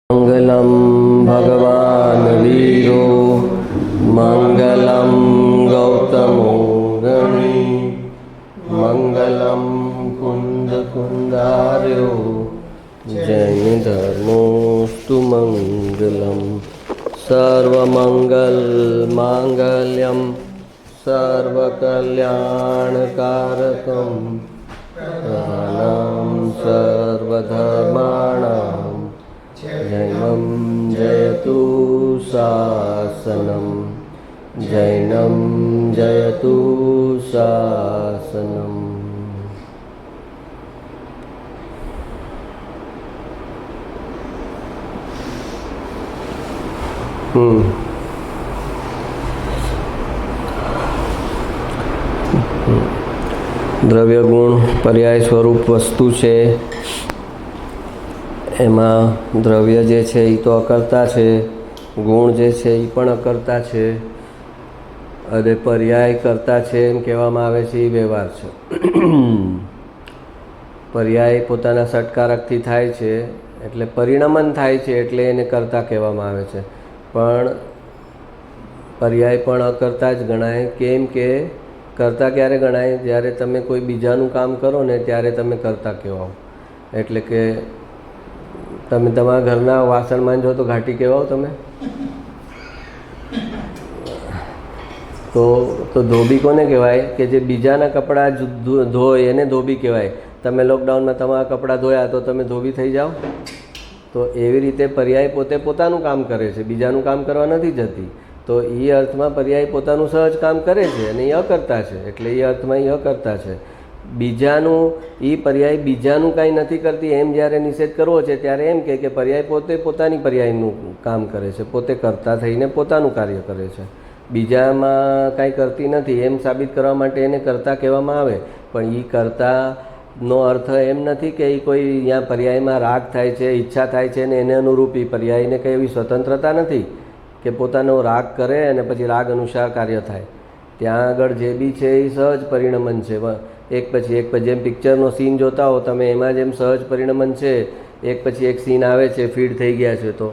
मंगलम भगवान वीरो मंगलम गौतमो गणी मंगलम कुंद कुंदार्यो जैन धर्मोस्तु मंगलम सर्वमंगल मांगल्यम सर्वकल्याणकारकम प्रधानम सर्वधर्माणां जैनं जयतु शासनं जैनं जयतु शासनम्। દ્રવ્ય ગુણ પર્યાય સ્વરૂપ વસ્તુ છે. એમાં દ્રવ્ય જે છે એ તો અકર્તા છે, ગુણ જે છે એ પણ અકર્તા છે અને પર્યાય કર્તા છે એમ કહેવામાં આવે છે. એ વ્યવહાર છે. પર્યાય પોતાના ષટકારકથી થાય છે એટલે પરિણમન થાય છે એટલે એને કર્તા કહેવામાં આવે છે. પણ પર્યાય પણ અકર્તા જ ગણાય. કેમ કે કર્તા ક્યારે ગણાય? જ્યારે તમે કોઈ બીજાનું કામ કરો ને ત્યારે તમે કર્તા કહેવાઓ. એટલે કે તમે તમારા ઘરના વાસણ માંજો તો ઘાટી કહેવાઓ તમે? તો ધોબી કોને કહેવાય? કે જે બીજાના કપડાં ધોય એને ધોબી કહેવાય. તમે લોકડાઉનમાં તમારા કપડાં ધોયા તો તમે ધોબી થઈ જાઓ? તો એવી રીતે પર્યાય પોતે પોતાનું કામ કરે છે, બીજાનું કામ કરવા નથી જતી. તો એ અર્થમાં પર્યાય પોતાનું સહજ કામ કરે છે અને એ અકર્તા છે. એટલે એ અર્થમાં એ અકર્તા છે. બીજાનું એ પર્યાય બીજાનું કાંઈ નથી કરતી એમ જ્યારે નિષેધ કરવો છે ત્યારે એમ કે પર્યાય પોતે પોતાની પર્યાયનું કામ કરે છે, પોતે કરતા થઈને પોતાનું કાર્ય કરે છે, બીજામાં કાંઈ કરતી નથી એમ સાબિત કરવા માટે એને કરતા કહેવામાં આવે. પણ એ કરતાનો અર્થ એમ નથી કે એ કોઈ અહીંયા પર્યાયમાં રાગ થાય છે, ઈચ્છા થાય છે ને એને અનુરૂપ એ પર્યાયને કંઈ એવી સ્વતંત્રતા નથી કે પોતાનો રાગ કરે અને પછી રાગ અનુસાર કાર્ય થાય. ત્યાં આગળ જે બી છે એ સહજ પરિણમન છે. એક પછી એક જેમ પિક્ચરનો સીન જોતા હો તમે, એમાં જેમ સહજ પરિણમન છે, એક પછી એક સીન આવે છે, ફીડ થઈ ગયા છે તો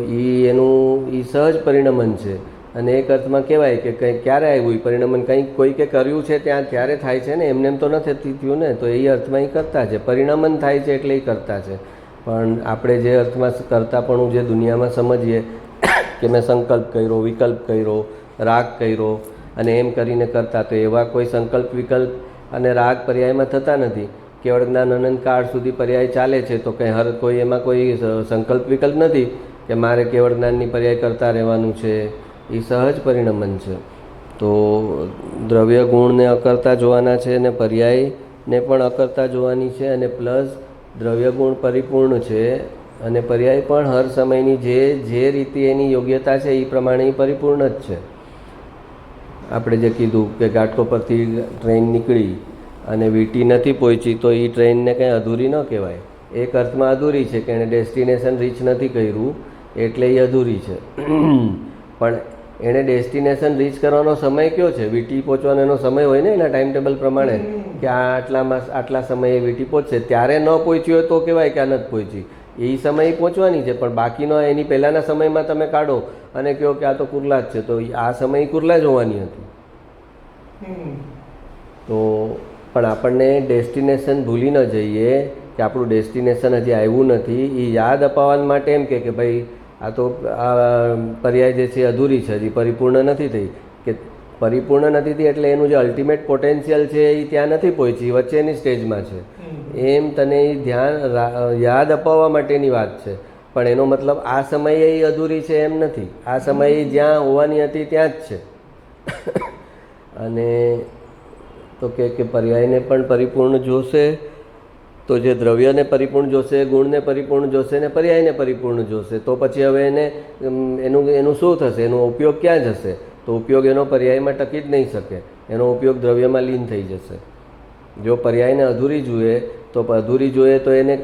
એનું સહજ પરિણમન છે. અને એક અર્થમાં કહેવાય કે કંઈ ક્યારે આવ્યું એ પરિણમન, કંઈક કોઈ કે કર્યું છે ત્યાં ત્યારે થાય છે ને, એમને એમ તો નથી થયું ને. તો એ અર્થમાં એ કરતા છે, પરિણમન થાય છે એટલે એ કરતા છે. પણ આપણે જે અર્થમાં કરતાપણું જે દુનિયામાં સમજીએ કે મેં સંકલ્પ કર્યો, વિકલ્પ કર્યો, રાગ કર્યો અને એમ કરીને કરતા, તો એવા કોઈ સંકલ્પ વિકલ્પ અને રાગ પર્યાયમાં થતા નથી. કેવળ જ્ઞાન અનંતકાળ સુધી પર્યાય ચાલે છે તો કંઈ કોઈ એમાં કોઈ સંકલ્પ વિકલ્પ નથી કે મારે કેવળ જ્ઞાનની પર્યાય કરતા રહેવાનું છે. એ સહજ પરિણમન છે. તો દ્રવ્ય ગુણને અકર્તા જોવાના છે અને પર્યાયને પણ અકર્તા જોવાની છે. અને પ્લસ દ્રવ્ય ગુણ પરિપૂર્ણ છે અને પર્યાય પણ હર સમયની જે રીતે એની યોગ્યતા છે એ પ્રમાણે એ પરિપૂર્ણ જ છે. આપણે જે કીધું કે ઘાટકો પરથી ટ્રેન નીકળી અને વીટી નથી પહોંચી તો એ ટ્રેનને કંઈ અધૂરી ન કહેવાય. એક અર્થમાં અધૂરી છે કે એણે ડેસ્ટિનેશન રીચ નથી કર્યું એટલે એ અધૂરી છે. પણ એણે ડેસ્ટિનેશન રીચ કરવાનો સમય કયો છે? વીટી પહોંચવાનો એનો સમય હોય ને એના ટાઈમ ટેબલ પ્રમાણે કે આટલા સમયે વીટી પહોંચશે. ત્યારે ન પહોંચી હોય તો કહેવાય કે આ નથી પહોંચી. એ સમયે પહોંચવાની છે, પણ બાકીનો એની પહેલાંના સમયમાં તમે કાઢો અને કહો કે આ તો કુર્લા જ છે, તો આ સમય કુર્લા જ હોવાની હતી. તો પણ આપણને ડેસ્ટિનેશન ભૂલી ન જઈએ કે આપણું ડેસ્ટિનેશન હજી આવ્યું નથી. એ યાદ અપાવવા માટે એમ કે ભાઈ આ તો આ પર્યાય જે છે અધૂરી છે, હજી પરિપૂર્ણ નથી થઈ. કે પરિપૂર્ણ નથી થઈ એટલે એનું જે અલ્ટિમેટ પોટેન્શિયલ છે એ ત્યાં નથી પહોંચી, વચ્ચેની સ્ટેજમાં છે. એમ તને એ યાદ અપાવવા માટેની વાત છે. પણ એનો મતલબ આ સમયે એ અધૂરી છે એમ નથી. આ સમયે જ્યાં હોવાની હતી ત્યાં જ છે. અને તો કે પર્યાયને પણ પરિપૂર્ણ જોશે તો જે દ્રવ્યને પરિપૂર્ણ જોશે, ગુણને પરિપૂર્ણ જોશે ને પર્યાયને પરિપૂર્ણ જોશે. તો પછી હવે એનું શું થશે? એનો ઉપયોગ ક્યાં જશે? તો ઉપયોગ એનો પર્યાયમાં ટકી જ નહીં શકે. એનો ઉપયોગ દ્રવ્યમાં લીન થઈ જશે. જો પર્યાયને અધૂરી જોઈએ તો અધૂરી જોઈએ તો એને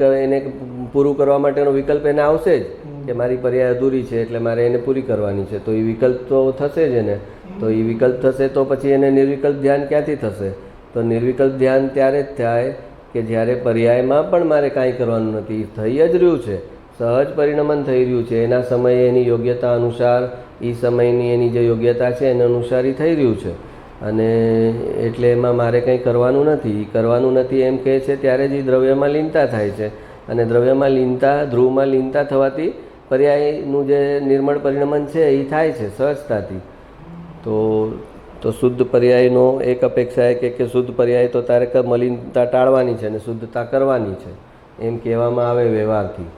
પૂરું કરવા માટેનો વિકલ્પ એને આવશે જ કે મારી પર્યાય અધૂરી છે એટલે મારે એને પૂરી કરવાની છે. તો એ વિકલ્પ તો થશે જ એને. તો એ વિકલ્પ થશે તો પછી એને નિર્વિકલ્પ ધ્યાન ક્યાંથી થશે? તો નિર્વિકલ્પ ધ્યાન ત્યારે જ થાય કે જ્યારે પર્યાયમાં પણ મારે કાંઈ કરવાનું નથી, થઈ જ રહ્યું છે. સહજ પરિણમન થઈ રહ્યું છે. એના સમયે એની યોગ્યતા અનુસાર એ સમયની એની જે યોગ્યતા છે એને અનુસાર એ થઈ રહ્યું છે. અને એટલે એમાં મારે કંઈ કરવાનું નથી એમ કહે છે ત્યારે જ એ દ્રવ્યમાં લીનતા થાય છે. અને દ્રવ્યમાં લીનતા, ધ્રુવમાં લીનતા થવાથી પર્યાયનું જે નિર્મળ પરિણમન છે એ થાય છે સહજતાથી. તો શુદ્ધ પર્યાયનો એક અપેક્ષા એ કે શુદ્ધ પર્યાય તો તારે મલિનતા ટાળવાની છે અને શુદ્ધતા કરવાની છે એમ કહેવામાં આવે વ્યવહારથી.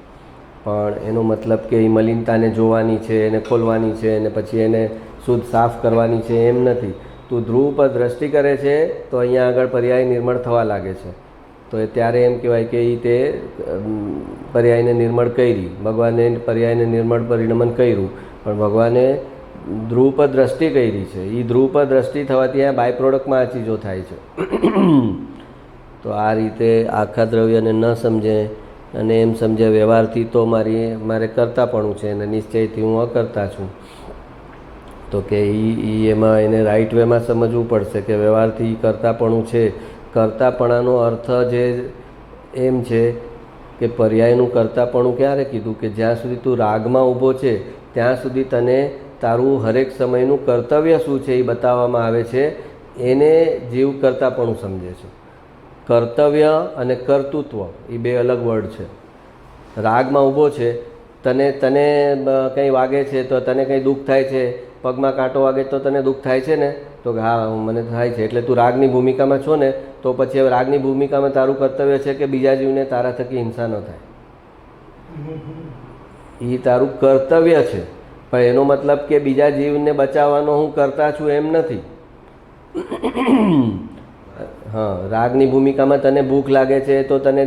પણ એનો મતલબ કે એ મલિનતાને જોવાની છે, એને ખોલવાની છે અને પછી એને શુદ્ધ સાફ કરવાની છે એમ નથી. તું ધ્રુવ પર દ્રષ્ટિ કરે છે તો અહીંયા આગળ પર્યાય નિર્મળ થવા લાગે છે. તો એ ત્યારે એમ કહેવાય કે એ તે પર્યાયને નિર્મળ કરી, ભગવાને પર્યાયને નિર્મળ પરિણમન કર્યું, પણ ભગવાને ધ્રુવ પર દ્રષ્ટિ કરી છે. એ ધ્રુવ પર દ્રષ્ટિ થવાથી આ બાય પ્રોડક્ટમાં આ ચીજો થાય છે. તો આ રીતે આખા દ્રવ્યને ન સમજે અને એમ સમજે વ્યવહારથી તો મારે કરતાપણું છે અને નિશ્ચયથી હું અકર્તા છું. તો કે એમાં એને રાઈટ વેમાં સમજવું પડશે કે વ્યવહારથી કરતાપણું છે. કરતાપણાનો અર્થ જે એમ છે કે પર્યાયનું કરતાપણું ક્યારે કીધું કે જ્યાં સુધી તું રાગમાં ઊભો છે ત્યાં સુધી તને તારું હરેક સમયનું કર્તવ્ય શું છે એ બતાવવામાં આવે છે. એને જીવ કરતાપણું સમજે છે. કર્તવ્ય અને કર્તૃત્વ એ બે અલગ વર્ડ છે. રાગમાં ઊભો છે, તને કંઈ વાગે છે તો તને કંઈ દુઃખ થાય છે, પગમાં કાંટો વાગે તો તને દુઃખ થાય છે ને, તો કે હા મને થાય છે. એટલે તું રાગની ભૂમિકામાં છો ને, તો પછી હવે રાગની ભૂમિકામાં તારું કર્તવ્ય છે કે બીજા જીવને તારા થકી હિંસા ન થાય. એ તારું કર્તવ્ય છે. પણ એનો મતલબ કે બીજા જીવને બચાવવાનો હું કરતા છું એમ નથી. હા, રાગની ભૂમિકામાં તને ભૂખ લાગે છે તો તને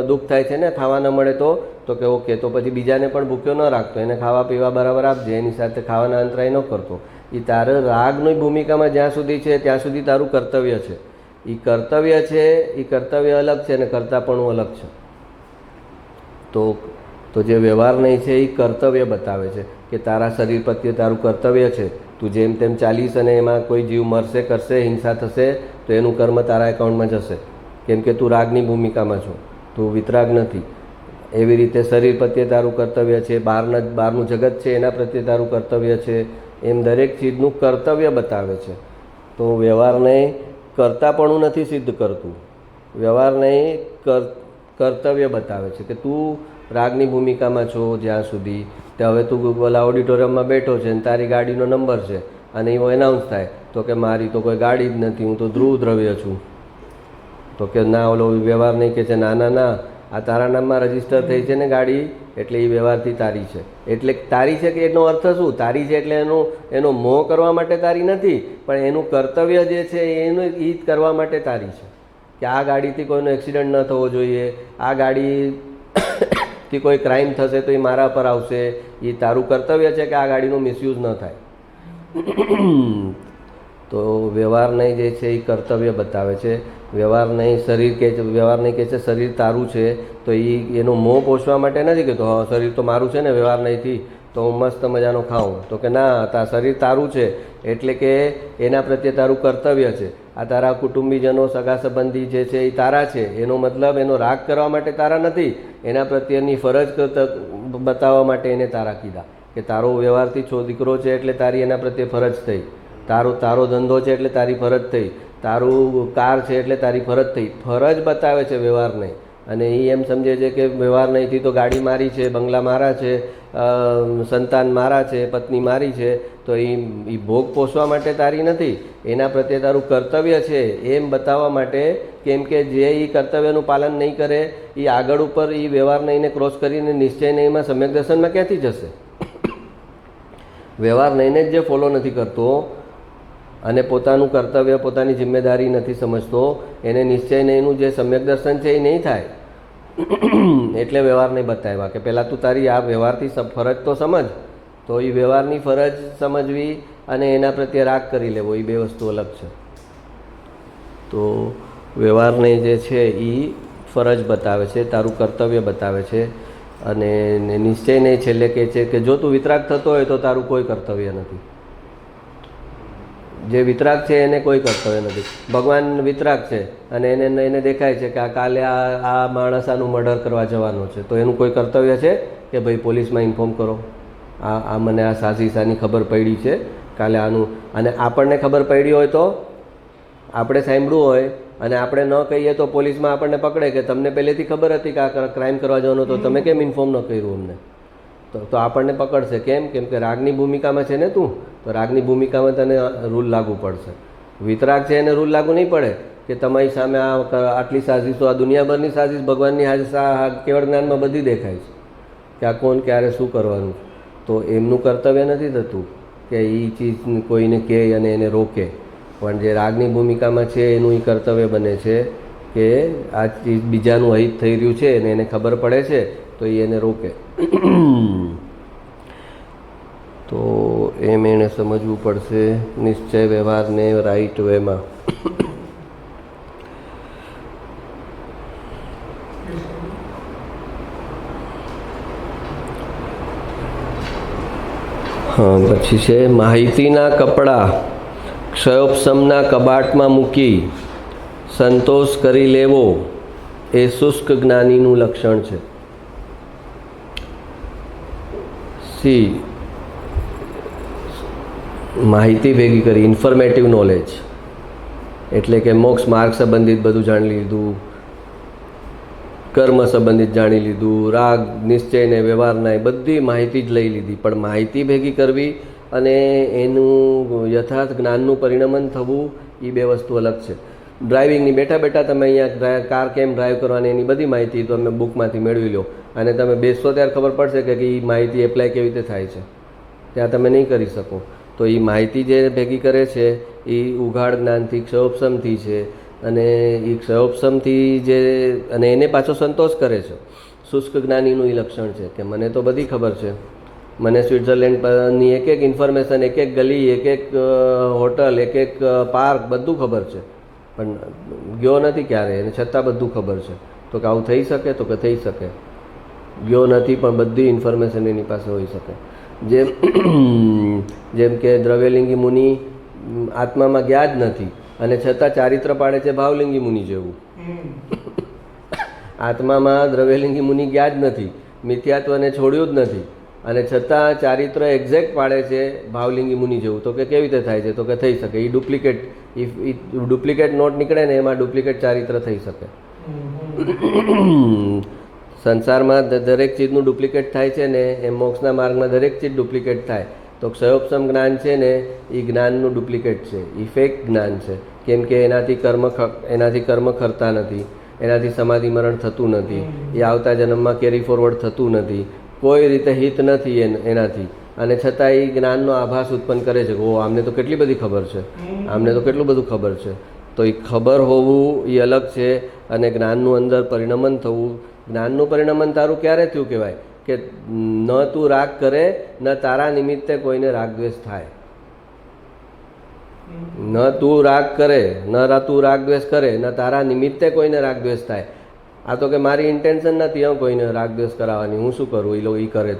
દુઃખ થાય છે ને, ખાવા ન મળે તો કે ઓકે, તો પછી બીજાને પણ ભૂખ્યો ન રાખતો, એને ખાવા પીવા બરાબર આપજે, એની સાથે ખાવાના અંતરાય ન કરતો. એ તારે રાગની ભૂમિકામાં જ્યાં સુધી છે ત્યાં સુધી તારું કર્તવ્ય છે. એ કર્તવ્ય છે, એ કર્તવ્ય અલગ છે અને કરતાપણું અલગ છે. તો જે વ્યવહાર નહીં છે એ કર્તવ્ય બતાવે છે કે તારા શરીર પ્રત્યે તારું કર્તવ્ય છે. તું જેમ તેમ ચાલીશ અને એમાં કોઈ જીવ મરશે, કરશે, હિંસા થશે તો એનું કર્મ તારા એકાઉન્ટમાં જશે, કેમ કે તું રાગની ભૂમિકામાં છો, તું વિતરાગ નથી. એવી રીતે શરીર પ્રત્યે તારું કર્તવ્ય છે, બહારનું જગત છે એના પ્રત્યે તારું કર્તવ્ય છે. એમ દરેક ચીજનું કર્તવ્ય બતાવે છે. તો વ્યવહારને કરતાપણું નથી સિદ્ધ કરતું, વ્યવહારને કર્તવ્ય બતાવે છે કે તું રાગની ભૂમિકામાં છો જ્યાં સુધી. તે હવે તું ઓલા ઓડિટોરિયમમાં બેઠો છે અને તારી ગાડીનો નંબર છે અને એવો એનાઉન્સ થાય તો કે મારી તો કોઈ ગાડી જ નથી, હું તો ધ્રુવ દ્રવ્ય છું. તો કે ના, ઓલો વ્યવહાર નહીં કે છે ના ના ના, આ તારા નામમાં રજીસ્ટર થઈ છે ને ગાડી, એટલે એ વ્યવહારથી તારી છે. એટલે તારી છે કે એનો અર્થ શું? તારી છે એટલે એનો મોહ કરવા માટે તારી નથી, પણ એનું કર્તવ્ય જે છે એનું એ જ કરવા માટે તારી છે. કે આ ગાડીથી કોઈનો એક્સિડન્ટ ન થવો જોઈએ, આ ગાડીથી કોઈ ક્રાઇમ થશે તો એ મારા પર આવશે. એ તારું કર્તવ્ય છે કે આ ગાડીનો મિસયુઝ ન થાય. તો વ્યવહાર નહીં જે છે એ કર્તવ્ય બતાવે છે. વ્યવહાર નહીં શરીર કે છે, વ્યવહાર નહીં કહે છે શરીર તારું છે, તો એનો મોહ પોષવા માટે નથી કહેતો હા શરીર તો મારું છે ને, વ્યવહાર નહીંથી તો હું મસ્ત મજાનો ખાઉં. તો કે ના, શરીર તારું છે એટલે કે એના પ્રત્યે તારું કર્તવ્ય છે. આ તારા કુટુંબીજનો, સગા સંબંધી જે છે એ તારા છે, એનો મતલબ એનો રાગ કરવા માટે તારા નથી, એના પ્રત્યેની ફરજ બતાવવા માટે એને તારા કીધા. કે તારો વ્યવહારથી દીકરો છે એટલે તારી એના પ્રત્યે ફરજ થઈ, તારો ધંધો છે એટલે તારી ફરજ થઈ, તારું કાર છે એટલે તારી ફરજ થઈ. ફરજ બતાવે છે વ્યવહાર નહીં. અને એ એમ સમજે છે કે વ્યવહાર નહીંથી તો ગાડી મારી છે, બંગલા મારા છે, સંતાન મારા છે, પત્ની મારી છે, તો એ ભોગ પોષવા માટે તારી નથી, એના પ્રત્યે તારું કર્તવ્ય છે એમ બતાવવા માટે. કેમ કે જે એ કર્તવ્યનું પાલન નહીં કરે એ આગળ ઉપર એ વ્યવહાર નહીંને ક્રોસ કરીને નિશ્ચય નહીંમાં સમ્યક દર્શનમાં ક્યાંથી જશે? વ્યવહાર નહીંને જ જે ફોલો નથી કરતો અને પોતાનું કર્તવ્ય, પોતાની જિમ્મેદારી નથી સમજતો, એને નિશ્ચય નહીંનું જે સમ્યક દર્શન છે એ નહીં થાય. એટલે વ્યવહાર નહીં બતાવ્યા કે પહેલાં તું તારી આ વ્યવહારથી ફરજ તો સમજ. તો એ વ્યવહારની ફરજ સમજવી અને એના પ્રત્યે રાગ કરી લેવો એ બે વસ્તુ અલગ છે. તો વ્યવહારને જે છે એ ફરજ બતાવે છે, તારું કર્તવ્ય બતાવે છે. અને નિશ્ચય નહીં છેલ્લે કહે છે કે જો તું વિતરાગ થતો હોય તો તારું કોઈ કર્તવ્ય નથી. જે વિતરાગ છે એને કોઈ કર્તવ્ય નથી. ભગવાન વિતરાગ છે અને એને દેખાય છે કે આ કાલે આ માણસ આનું મર્ડર કરવા જવાનો છે, તો એનું કોઈ કર્તવ્ય છે? કે ભાઈ પોલીસમાં ઇન્ફોર્મ કરો, આ મને આ સાજીશાની ખબર પડી છે કાલે આનું, અને આપણને ખબર પડી હોય તો આપણે સાંભળ્યું હોય અને આપણે ન કહીએ તો પોલીસમાં આપણને પકડે કે તમને પહેલેથી ખબર હતી કે આ ક્રાઇમ કરવા જવાનું, તો તમે કેમ ઇન્ફોર્મ ન કર્યું અમને, તો આપણને પકડશે. કેમ કે રાગની ભૂમિકામાં છે ને તું, તો રાગની ભૂમિકામાં તને રૂલ લાગુ પડશે. વિતરાગ છે એને રૂલ લાગુ નહીં પડે કે તમારી સામે આટલી સાજીશો, આ દુનિયાભરની સાજીશ ભગવાનની કેવળ જ્ઞાનમાં બધી દેખાય છે કે આ કોણ ક્યારે શું કરવાનું. તો એમનું કર્તવ્ય નથી થતું કે એ ચીજ કોઈને કહે અને એને રોકે, પણ જે રાગની ભૂમિકામાં છે એનું એ કર્તવ્ય બને છે કે આ ચીજ બીજાનું અહિત થઈ રહ્યું છે અને એને ખબર પડે છે તો એ એને રોકે. તો એમ એણે સમજવું પડશે નિશ્ચય વ્યવહારને રાઈટ વેમાં. હા, પછી છે માહિતીના કપડાં ક્ષયોપશમના કબાટમાં મૂકી સંતોષ કરી લેવો એ શુષ્ક જ્ઞાનીનું લક્ષણ છે. માહિતી ભેગી કરી, ઇન્ફોર્મેટિવ નોલેજ એટલે કે મોક્ષ માર્ગ સંબંધિત બધું જાણી લીધું, કર્મ સંબંધિત જાણી લીધું, રાગ નિશ્ચય ને વ્યવહારના એ બધી માહિતી જ લઈ લીધી, પણ માહિતી ભેગી કરવી અને એનું યથાર્થ જ્ઞાનનું પરિણમન થવું એ બે વસ્તુ અલગ છે. ડ્રાઇવિંગની બેઠા બેઠા તમે અહીંયા કાર કેમ ડ્રાઈવ કરવાની એની બધી માહિતી તમે બુકમાંથી મેળવી લો અને તમે બેસશો ત્યારે ખબર પડશે કે એ માહિતી એપ્લાય કેવી રીતે થાય છે, ત્યાં તમે નહીં કરી શકો. તો એ માહિતી જે ભેગી કરે છે એ ઉઘાડ જ્ઞાનથી ક્ષયોપશમથી છે, અને એ ક્ષયોપશમથી જે અને એને પાછો સંતોષ કરે છે. શુષ્ક જ્ઞાનીનું એ લક્ષણ છે કે મને તો બધી ખબર છે, મને સ્વિટ્ઝરલેન્ડની એક એક ઇન્ફોર્મેશન, એક એક ગલી, એક એક હોટલ, એક એક પાર્ક બધું ખબર છે, પણ ગયો નથી ક્યારે એને છતાં બધું ખબર છે. તો કે આવું થઈ શકે? તો કે થઈ શકે. ગયો નથી પણ બધી ઇન્ફોર્મેશન એની પાસે હોઈ શકે. જેમ કે દ્રવ્યલિંગી મુનિ આત્મામાં ગયા જ નથી અને છતાં ચારિત્ર પાડે છે ભાવલિંગી મુનિ જેવું. આત્મામાં દ્રવ્યલિંગી મુનિ ગયા જ નથી, મિથ્યાત્વને છોડ્યું જ નથી અને છતાં ચારિત્ર એક્ઝેક્ટ પાડે છે ભાવલિંગી મુનિ જેવું. તો કે કેવી રીતે થાય છે? તો કે થઈ શકે. એ ડુપ્લિકેટ નોટ નીકળે ને એમાં ડુપ્લિકેટ ચારિત્ર થઈ શકે. સંસારમાં દરેક ચીજનું ડુપ્લિકેટ થાય છે ને એમ મોક્ષના માર્ગમાં દરેક ચીજ ડુપ્લિકેટ થાય. તો ક્ષયોપશમ જ્ઞાન છે ને એ જ્ઞાનનું ડુપ્લિકેટ છે, એ ફેક જ્ઞાન છે. કેમ કે એનાથી કર્મ ખરતા નથી, એનાથી સમાધિ મરણ થતું નથી, એ આવતા જન્મમાં કેરી ફોરવર્ડ થતું નથી, કોઈ રીતે હિત નથી એનાથી, અને છતાં એ જ્ઞાનનો આભાસ ઉત્પન્ન કરે છે કે ઓ આમને તો કેટલી બધી ખબર છે, આમને તો કેટલું બધું ખબર છે. તો એ ખબર હોવું એ અલગ છે અને જ્ઞાનનું અંદર પરિણમન થવું. જ્ઞાનનું પરિણમન તારું ક્યારે થયું કહેવાય કે ન તું રાગ કરે ન તારા નિમિત્તે કોઈને રાગદ્વેષ થાય. ન તું રાગ કરે ન તું રાગદ્વેષ કરે ન તારા નિમિત્તે કોઈને રાગદ્વેષ થાય. આ તો કે મારી ઇન્ટેન્શન નથી કોઈને રાગદ્વેષ કરાવવાની, હું શું કરું એ કરે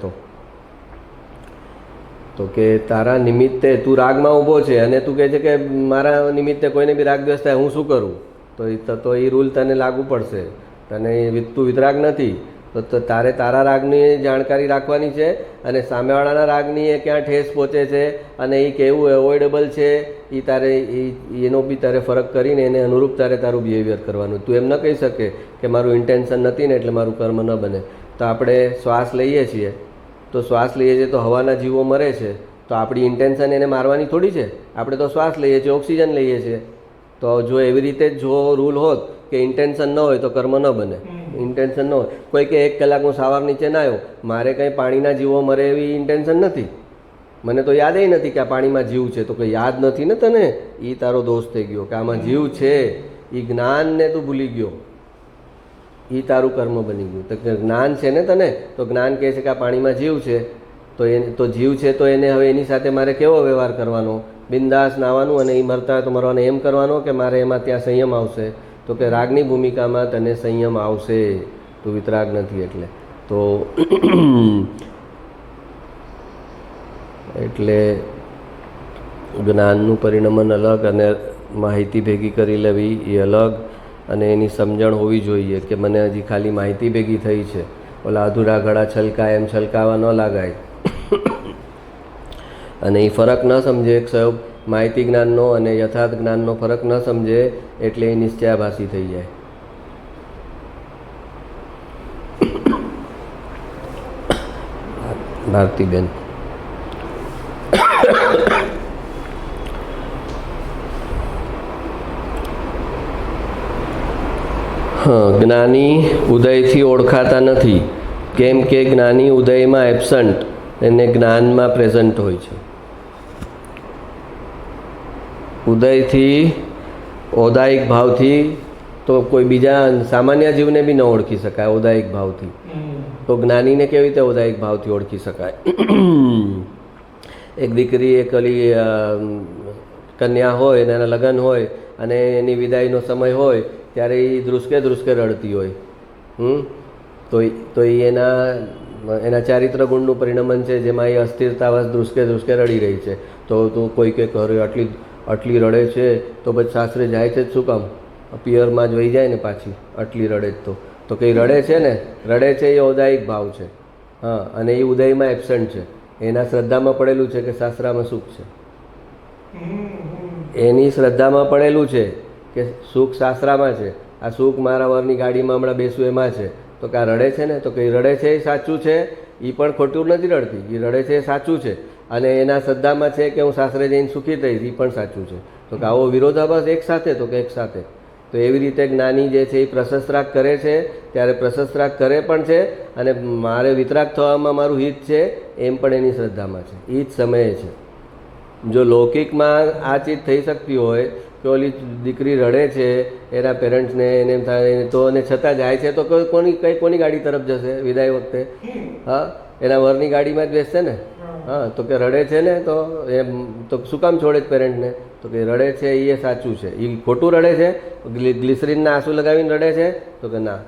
તો કે તારા નિમિત્તે તું રાગમાં ઊભો છે અને તું કહે છે કે મારા નિમિત્તે કોઈને બી રાગદ્વેષ થાય, હું શું કરું? તો એ રૂલ તને લાગુ પડશે. તને તું વિતરાગ નથી તો તારે તારા રાગની જાણકારી રાખવાની છે અને સામેવાળાના રાગની એ ક્યાં ઠેસ પહોંચે છે અને એ કેવું એવોઇડેબલ છે એ તારે એનો બી તારે ફરક કરીને એને અનુરૂપ તારે તારું બિહેવિયર કરવાનું. તું એમ ન કહી શકે કે મારું ઇન્ટેન્શન નથી ને એટલે મારું કર્મ ન બને. તો આપણે શ્વાસ લઈએ છીએ તો શ્વાસ લઈએ છીએ તો હવાના જીવો મરે છે, તો આપણી ઇન્ટેન્શન એને મારવાની થોડી છે. આપણે તો શ્વાસ લઈએ છીએ, ઓક્સિજન લઈએ છીએ. તો જો એવી રીતે જો રૂલ હોત કે ઇન્ટેન્શન ન હોય તો કર્મ ન બને, ઇન્ટેન્શન ન હોય. કોઈ કે 1 કલાક હું સાવાર નીચે ના આવ્યો, મારે કંઈ પાણીના જીવો મરે એવી ઇન્ટેન્શન નથી, મને તો યાદ નથી કે આ પાણીમાં જીવ છે. તો કંઈ યાદ નથી ને તને, એ તારો દોષ થઈ ગયો કે આમાં જીવ છે. એ જ્ઞાનને તું ભૂલી ગયો, એ તારું કર્મ બની ગયું. તો જ્ઞાન છે ને તને, તો જ્ઞાન કહે છે કે આ પાણીમાં જીવ છે, તો જીવ છે તો એને હવે એની સાથે મારે કેવો વ્યવહાર કરવાનો? બિંદાસ નાવાનું અને એ મરતા હોય તો મરવાનો એમ કરવાનો કે મારે એમાં ત્યાં સંયમ આવશે? તો કે રાગની ભૂમિકામાં તને સંયમ આવશે, તું વિતરાગ નથી એટલે. તો એટલે જ્ઞાનનું પરિણમન અલગ અને માહિતી ભેગી કરી લેવી એ અલગ, અને એની સમજણ હોવી જોઈએ કે મને હજી ખાલી માહિતી ભેગી થઈ છે ઓલા અધૂરા ઘડા છલકાય એમ છલકાવા ન લાગાય. અને એ ફરક ન સમજે, માહિતી જ્ઞાનનો અને યથાર્થ જ્ઞાનનો ફરક ન સમજે એટલે એ નિશ્ચયાભાસી થઈ જાય. ભારતીબેન, જ્ઞાની ઉદયથી ઓળખાતા નથી કેમ કે જ્ઞાની ઉદયમાં એબસન્ટ અને જ્ઞાનમાં પ્રેઝન્ટ હોય છે. ઉદયથી ઔદાયિક ભાવથી તો કોઈ બીજા સામાન્ય જીવને બી ન ઓળખી શકાય. ઔદાયિક ભાવથી તો જ્ઞાનીને કેવી રીતે ઔદાયિક ભાવથી ઓળખી શકાય? એક દીકરી એક ઓલી કન્યા હોય અને એના લગ્ન હોય અને એની વિદાયનો સમય હોય ત્યારે એ ધ્રુસકે રડતી હોય. તો એ એના ચારિત્ર ગુણનું પરિણમન છે, જેમાં એ અસ્થિરતાવશ ધ્રુસકે રડી રહી છે. તો કોઈ કે ઘરે આટલી રડે છે તો પછી સાસરે જાય છે જ શું કામ? પિયરમાં જ વહી જાય ને પાછી, આટલી રડે જ તો કંઈ રડે છે ને, રડે છે એ ઔદાયિક ભાવ છે. હા, અને એ ઉદયમાં એબસન્ટ છે. એના શ્રદ્ધામાં પડેલું છે કે સાસરામાં સુખ છે. એની શ્રદ્ધામાં પડેલું છે કે સુખ સાસરામાં છે. આ સુખ મારા વરની ગાડીમાં હમણાં બેસું એમાં છે. તો કે આ રડે છે ને, તો કંઈ રડે છે એ સાચું છે, એ પણ ખોટું નથી રડતી. એ રડે છે એ સાચું છે. અને એના શ્રદ્ધામાં છે કે હું સાસરે જઈને સુખી થઈશ, એ પણ સાચું છે. તો કે આવો વિરોધાભાસ એક સાથે, તો કે એક સાથે. તો એવી રીતે જ્ઞાની જે છે એ પ્રશસ્ત્રાગ કરે છે, ત્યારે પ્રશસ્ત્રાગ કરે પણ છે અને મારે વિતરાગ થવામાં મારું હિત છે એમ પણ એની શ્રદ્ધામાં છે. એ જ સમયે છે. જો લૌકિકમાં આ ચીજ થઈ શકતી હોય કે ઓલી દીકરી રડે છે, એના પેરેન્ટ્સને એને એમ થાય તો અને છતાં જાય છે, તો કોની ગાડી તરફ જશે વિદાય વખતે? હા, એના વરની ગાડીમાં જ બેસશે ને. હા, તો કે રડે છે ને તો એમ તો શું કામ છોડે જ પેરેન્ટને? તો કે રડે છે એ સાચું છે. એ ખોટું રડે છે, ગ્લિસરીનના આંસુ લગાવીને રડે છે, તો કે ના,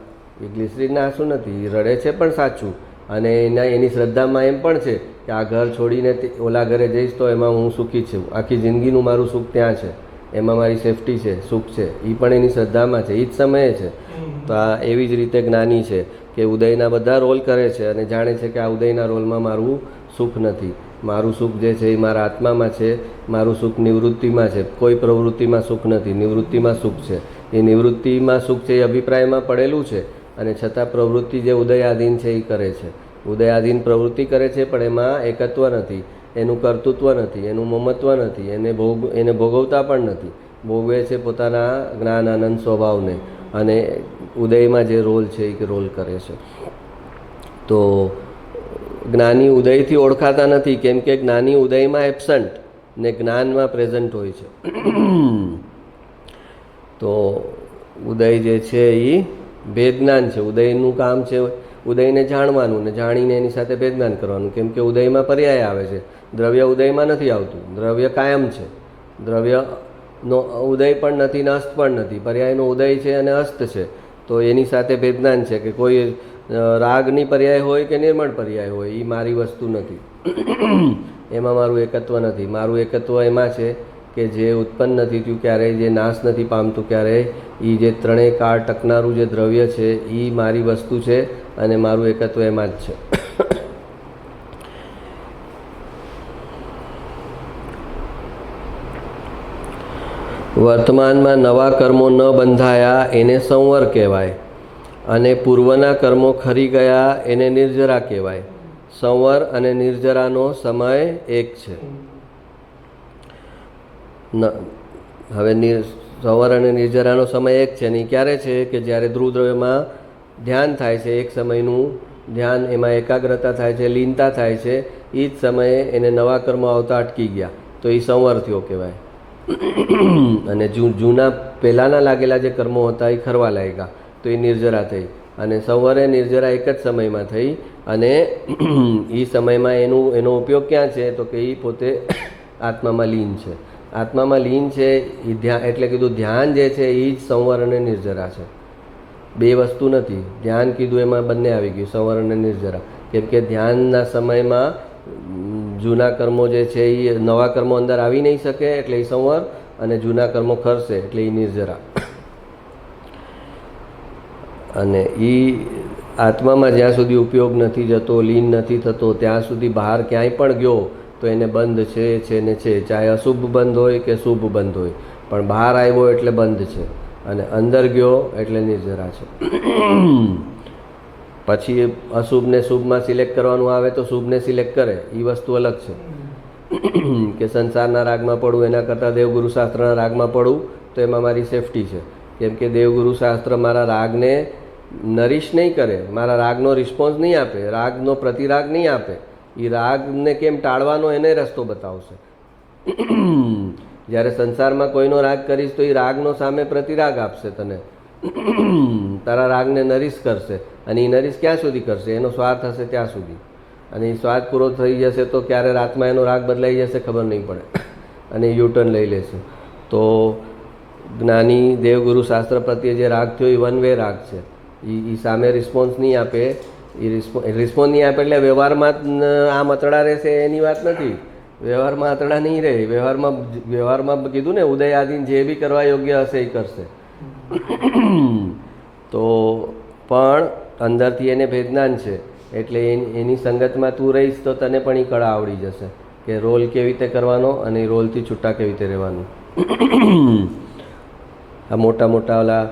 એ ગ્લિસરીનના આંસુ નથી, એ રડે છે પણ સાચું. અને એની શ્રદ્ધામાં એમ પણ છે કે આ ઘર છોડીને ઓલા ઘરે જઈશ તો એમાં હું સુખી છું, આખી જિંદગીનું મારું સુખ ત્યાં છે, એમાં મારી સેફટી છે, સુખ છે. એ પણ એની શ્રદ્ધામાં છે, એ જ સમયે છે. તો આ એવી જ રીતે જ્ઞાની છે કે ઉદયના બધા રોલ કરે છે અને જાણે છે કે આ ઉદયના રોલમાં મારું સુખ નથી. મારું સુખ જે છે એ મારા આત્મામાં છે, મારું સુખ નિવૃત્તિમાં છે. કોઈ પ્રવૃત્તિમાં સુખ નથી, નિવૃત્તિમાં સુખ છે. એ નિવૃત્તિમાં સુખ છે એ અભિપ્રાયમાં પડેલું છે અને છતાં પ્રવૃત્તિ જે ઉદયાધીન છે એ કરે છે. ઉદયાધીન પ્રવૃત્તિ કરે છે પણ એમાં એકત્વ નથી, એનું કર્તૃત્વ નથી, એનું મમત્વ નથી, એને ભોગવતા પણ નથી. ભોગવે છે પોતાના જ્ઞાન આનંદ સ્વભાવને અને ઉદયમાં જે રોલ છે એ રોલ કરે છે. તો જ્ઞાની ઉદયથી ઓળખાતા નથી કેમ કે જ્ઞાની ઉદયમાં એબસન્ટ ને જ્ઞાનમાં પ્રેઝન્ટ હોય છે. તો ઉદય જે છે એ ભેદ જ્ઞાન છે. ઉદયનું કામ છે ઉદયને જાણવાનું ને જાણીને એની સાથે ભેદ જ્ઞાન કરવાનું. કેમ કે ઉદયમાં પર્યાય આવે છે, દ્રવ્ય ઉદયમાં નથી આવતું. દ્રવ્ય કાયમ છે, દ્રવ્યનો ઉદય પણ નથી ને અસ્ત પણ નથી. પર્યાયનો ઉદય છે અને અસ્ત છે. તો એની સાથે ભેદ જ્ઞાન છે કે કોઈ રાગની પર્યાય હોય કે નિર્મળ પર્યાય હોય, એ મારી વસ્તુ નથી. એમાં મારું એકત્વ નથી. મારું એકત્વ એમાં છે કે જે ઉત્પન્ન નથી થયું ક્યારેય, જે નાશ નથી પામતું ક્યારેય, એ જે ત્રણેય કાળ ટકનારું જે દ્રવ્ય છે એ મારી વસ્તુ છે અને મારું એકત્વ એમાં જ છે. વર્તમાનમાં નવા કર્મો ન બંધાયા એને સંવર કહેવાય અને પૂર્વના કર્મો ખરી ગયા એને નિર્જરા કહેવાય. સંવર અને નિર્જરાનો સમય એક છે. હવે સંવર અને નિર્જરાનો સમય એક છે ને ક્યારે છે કે જ્યારે ધ્રુવદ્રવ્યમાં ધ્યાન થાય છે, એક સમયનું ધ્યાન, એમાં એકાગ્રતા થાય છે, લીનતા થાય છે. એ જ સમયે એને નવા કર્મો આવતા અટકી ગયા તો એ સંવર થયો કહેવાય. અને જૂના પહેલાંના લાગેલા જે કર્મો હતા એ ખરવા લાગ્યા તો એ નિર્જરા થઈ. અને સંવરે નિર્જરા એક જ સમયમાં થઈ અને એ સમયમાં એનો ઉપયોગ ક્યાં છે તો કે એ પોતે આત્મામાં લીન છે. આત્મામાં લીન છે એ ધ્યાન, એટલે કીધું ધ્યાન જે છે એ જ સંવર અને નિર્જરા છે. બે વસ્તુ નથી. ધ્યાન કીધું એમાં બંને આવી ગયું, સંવર અને નિર્જરા. કેમ કે ધ્યાનના સમયમાં જૂના કર્મો જે છે એ નવા કર્મો અંદર આવી નહીં શકે એટલે એ સંવર, અને જૂના કર્મો ખરશે એટલે એ નિર્જરા. અને એ આત્મામાં જ્યાં સુધી ઉપયોગ નથી જતો, લીન નથી થતો, ત્યાં સુધી બહાર ક્યાંય પણ ગયો તો એને બંધ છે ને છે, ચાહે અશુભ બંધ હોય કે શુભ બંધ હોય, પણ બહાર આવ્યો એટલે બંધ છે, અને અંદર ગયો એટલે નિર્જરા છે. પછી અશુભને શુભમાં સિલેક્ટ કરવાનું આવે તો શુભને સિલેક્ટ કરે, એ વસ્તુ અલગ છે. કે સંસારના રાગમાં પડવું એના કરતાં દેવગુરુ શાસ્ત્રના રાગમાં પડવું તો એમાં મારી સેફટી છે. કેમ કે દેવગુરુ શાસ્ત્ર મારા રાગને નરીશ નહીં કરે, મારા રાગનો રિસ્પોન્સ નહીં આપે, રાગનો પ્રતિરાગ નહીં આપે. એ રાગને કેમ ટાળવાનો એને રસ્તો બતાવશે. જ્યારે સંસારમાં કોઈનો રાગ કરીશ તો એ રાગનો સામે પ્રતિરાગ આપશે તને, તારા રાગને નરીશ કરશે. અને એ નરીશ ક્યાં સુધી કરશે? એનો સ્વાર્થ હશે ત્યાં સુધી. અને એ સ્વાર્થ પૂરો થઈ જશે તો ક્યારે રાતમાં એનો રાગ બદલાઈ જશે ખબર નહીં પડે, અને યુટર્ન લઈ લેશે. તો જ્ઞાની દેવગુરુ શાસ્ત્ર પ્રત્યે જે રાગ થયો એ વન વે રાગ છે. એ સામે રિસ્પોન્સ નહીં આપે. એ રિસ્પોન્સ નહીં આપે એટલે વ્યવહારમાં આમ અતડા રહેશે એની વાત નથી. વ્યવહારમાં અતડા નહીં રહે. વ્યવહારમાં કીધું ને, ઉદય આદિન જે બી કરવા યોગ્ય હશે એ કરશે. તો પણ અંદરથી એને ભેદનાન છે, એટલે એની સંગતમાં તું રહીશ તો તને પણ એ કળા આવડી જશે કે રોલ કેવી રીતે કરવાનો અને એ રોલથી છૂટા કેવી રીતે રહેવાનું. આ મોટા મોટા ઓલા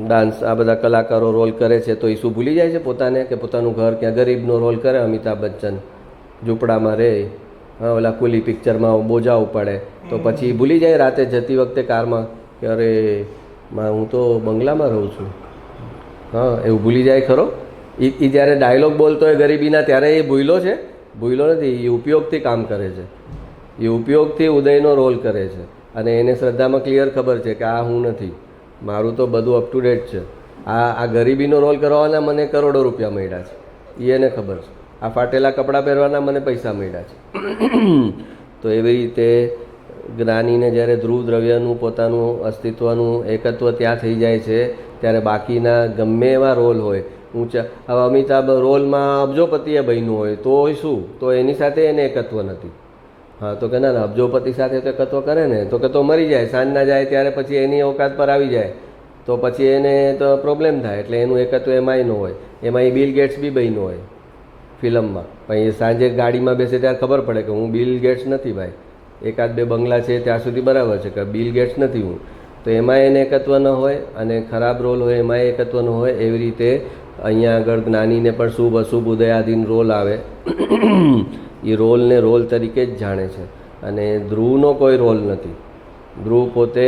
ડાન્સ, આ બધા કલાકારો રોલ કરે છે તો એ શું ભૂલી જાય છે પોતાને, કે પોતાનું ઘર ક્યાં ગરીબનો રોલ કરે. અમિતાભ બચ્ચન ઝૂંપડામાં રહે, હા, ઓલા કુલી પિક્ચરમાં બોજા ઉપાડે, તો પછી ભૂલી જાય રાતે જતી વખતે કારમાં કે અરે હું તો બંગલામાં રહું છું. હા, એવું ભૂલી જાય ખરો. એ જ્યારે ડાયલોગ બોલતો હોય ગરીબીના ત્યારે એ ભૂલો છે? ભૂલો નથી. એ ઉપયોગથી કામ કરે છે. એ ઉપયોગથી ઉદયનો રોલ કરે છે. અને એને શ્રદ્ધામાં ક્લિયર ખબર છે કે આ હું નથી, મારું તો બધું અપ ટુ ડેટ છે. આ ગરીબીનો રોલ કરવાના મને કરોડો રૂપિયા મળ્યા છે, એ એને ખબર છે. આ ફાટેલા કપડાં પહેરવાના મને પૈસા મળ્યા છે. તો એવી રીતે જ્ઞાનીને જ્યારે ધ્રુવ દ્રવ્યનું પોતાનું અસ્તિત્વનું એકત્વ ત્યાં થઈ જાય છે ત્યારે બાકીના ગમે એવા રોલ હોય ઊંચા, હવે અમિતાભ રોલમાં અબજોપતિએ બન્યું હોય તો શું, તો એની સાથે એને એકત્વ નથી. હા, તો કે ના અબજોપતિ સાથે તો એકત્વ કરે ને, તો કે તો મરી જાય, સાંજના જાય ત્યારે પછી એની ઓકાત પર આવી જાય તો પછી એને તો પ્રોબ્લેમ થાય. એટલે એનું એકત્વ એમાંય ન હોય. એમાં એ બિલ ગેટ્સ બી બન્યું હોય ફિલ્મમાં, પણ એ સાંજે ગાડીમાં બેસે ત્યારે ખબર પડે કે હું બિલ ગેટ્સ નથી ભાઈ. એકાદ બે બંગલા છે ત્યાં સુધી બરાબર છે કે બિલ ગેટ્સ નથી હું. તો એમાં એને એકત્વ ન હોય, અને ખરાબ રોલ હોય એમાં એકત્વ ન હોય. એવી રીતે અહીંયા આગળ જ્ઞાનીને પણ શુભ અશુભ ઉદયાધીન રોલ આવે. એ રોલને રોલ તરીકે જ જાણે છે. અને ધ્રુવનો કોઈ રોલ નથી. ધ્રુવ પોતે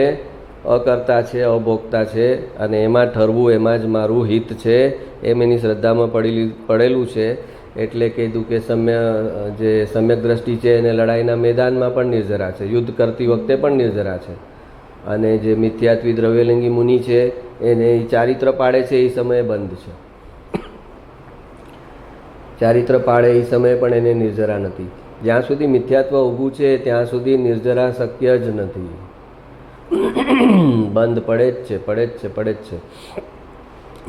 અકર્તા છે, અભોગતા છે, અને એમાં ઠરવું, એમાં જ મારું હિત છે એમ એની શ્રદ્ધામાં પડેલું છે. એટલે કીધું કે સમ્યક દ્રષ્ટિ છે એને લડાઈના મેદાનમાં પણ નિર્જરા છે, યુદ્ધ કરતી વખતે પણ નિર્જરા છે. અને જે મિથ્યાત્વી દ્રવ્યલિંગી મુનિ છે એને ચારિત્ર પાડે છે એ સમયે બંધ છે. ચારિત્ર પાડે એ સમયે પણ એને નિર્જરા નથી. જ્યાં સુધી મિથ્યાત્વ ઊભું છે ત્યાં સુધી નિર્જરા શક્ય જ નથી. બંધ પડે જ છે.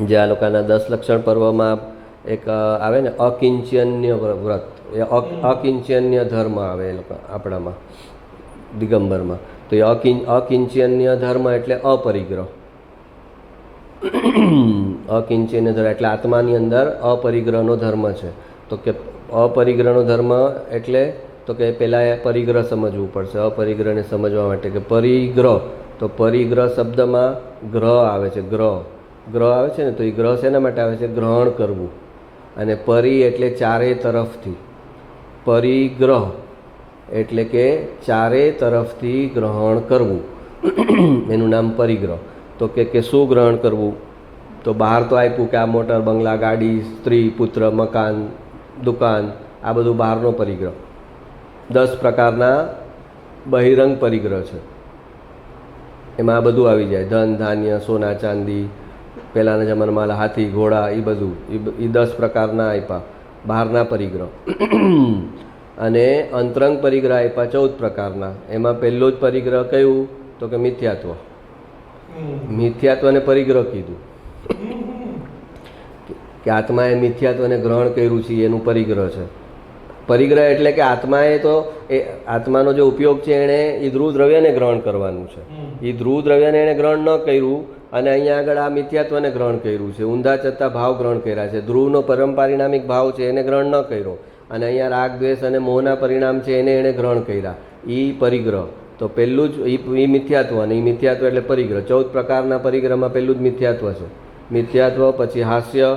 જે આ લોકોના 10 લક્ષણ પર્વમાં એક આવે ને અકિંચન્ય વ્રત, એ અકિંચન્ય ધર્મ આવે એ લોકો આપણામાં દિગંબરમાં. તો એ અકિંચન્ય ધર્મ એટલે અપરિગ્રહ. અકિંચન્ય ધર્મ એટલે આત્માની અંદર અપરિગ્રહનો ધર્મ છે. તો કે અપરિગ્રહનો ધર્મ એટલે તો કે પહેલાં પરિગ્રહ સમજવું પડશે. અપરિગ્રહને સમજવા માટે કે પરિગ્રહ, તો પરિગ્રહ શબ્દમાં ગ્રહ આવે છે. ગ્રહ આવે છે ને, તો એ ગ્રહ શેના માટે આવે છે? ગ્રહણ કરવું. અને પરી એટલે ચારે તરફથી. પરિગ્રહ એટલે કે ચારે તરફથી ગ્રહણ કરવું, એનું નામ પરિગ્રહ. તો કે શું ગ્રહણ કરવું? તો બહાર તો આપ્યું કે આ મોટર, બંગલા, ગાડી, સ્ત્રી, પુત્ર, મકાન, દુકાન, આ બધું બહારનો પરિગ્રહ. 10 પ્રકારના બહિરંગ પરિગ્રહ છે. એમાં આ બધું આવી જાય, ધન, ધાન્ય, સોના, ચાંદી, પહેલાંના જમાનામાં હાથી, ઘોડા, એ બધું. એ 10 પ્રકારના આપ્યા બહારના પરિગ્રહ. અને અંતરંગ પરિગ્રહ આપ્યા 14 પ્રકારના. એમાં પહેલો જ પરિગ્રહ કયું? તો કે મિથ્યાત્વ. મિથ્યાત્વને પરિગ્રહ કીધું કે આત્માએ મિથ્યાત્વને ગ્રહણ કર્યું છે, એનું પરિગ્રહ છે. પરિગ્રહ એટલે કે આત્માએ તો એ આત્માનો જે ઉપયોગ છે એણે એ ધ્રુવ દ્રવ્યને ગ્રહણ કરવાનું છે. એ ધ્રુવ દ્રવ્યને એણે ગ્રહણ ન કર્યું અને અહીંયા આગળ આ મિથ્યાત્વને ગ્રહણ કર્યું છે, ઊંધા ચત્તા ભાવ ગ્રહણ કર્યા છે. ધ્રુવનો પરમપારિણામિક ભાવ છે એને ગ્રહણ ન કર્યો અને અહીંયા રાગ દ્વેષ અને મોહના પરિણામ છે એને એણે ગ્રહણ કર્યા. એ પરિગ્રહ તો પહેલું જ એ મિથ્યાત્વ, અને એ મિથ્યાત્વ એટલે પરિગ્રહ. 14 પ્રકારના પરિગ્રહમાં પહેલું જ મિથ્યાત્વ છે. મિથ્યાત્વ, પછી હાસ્ય,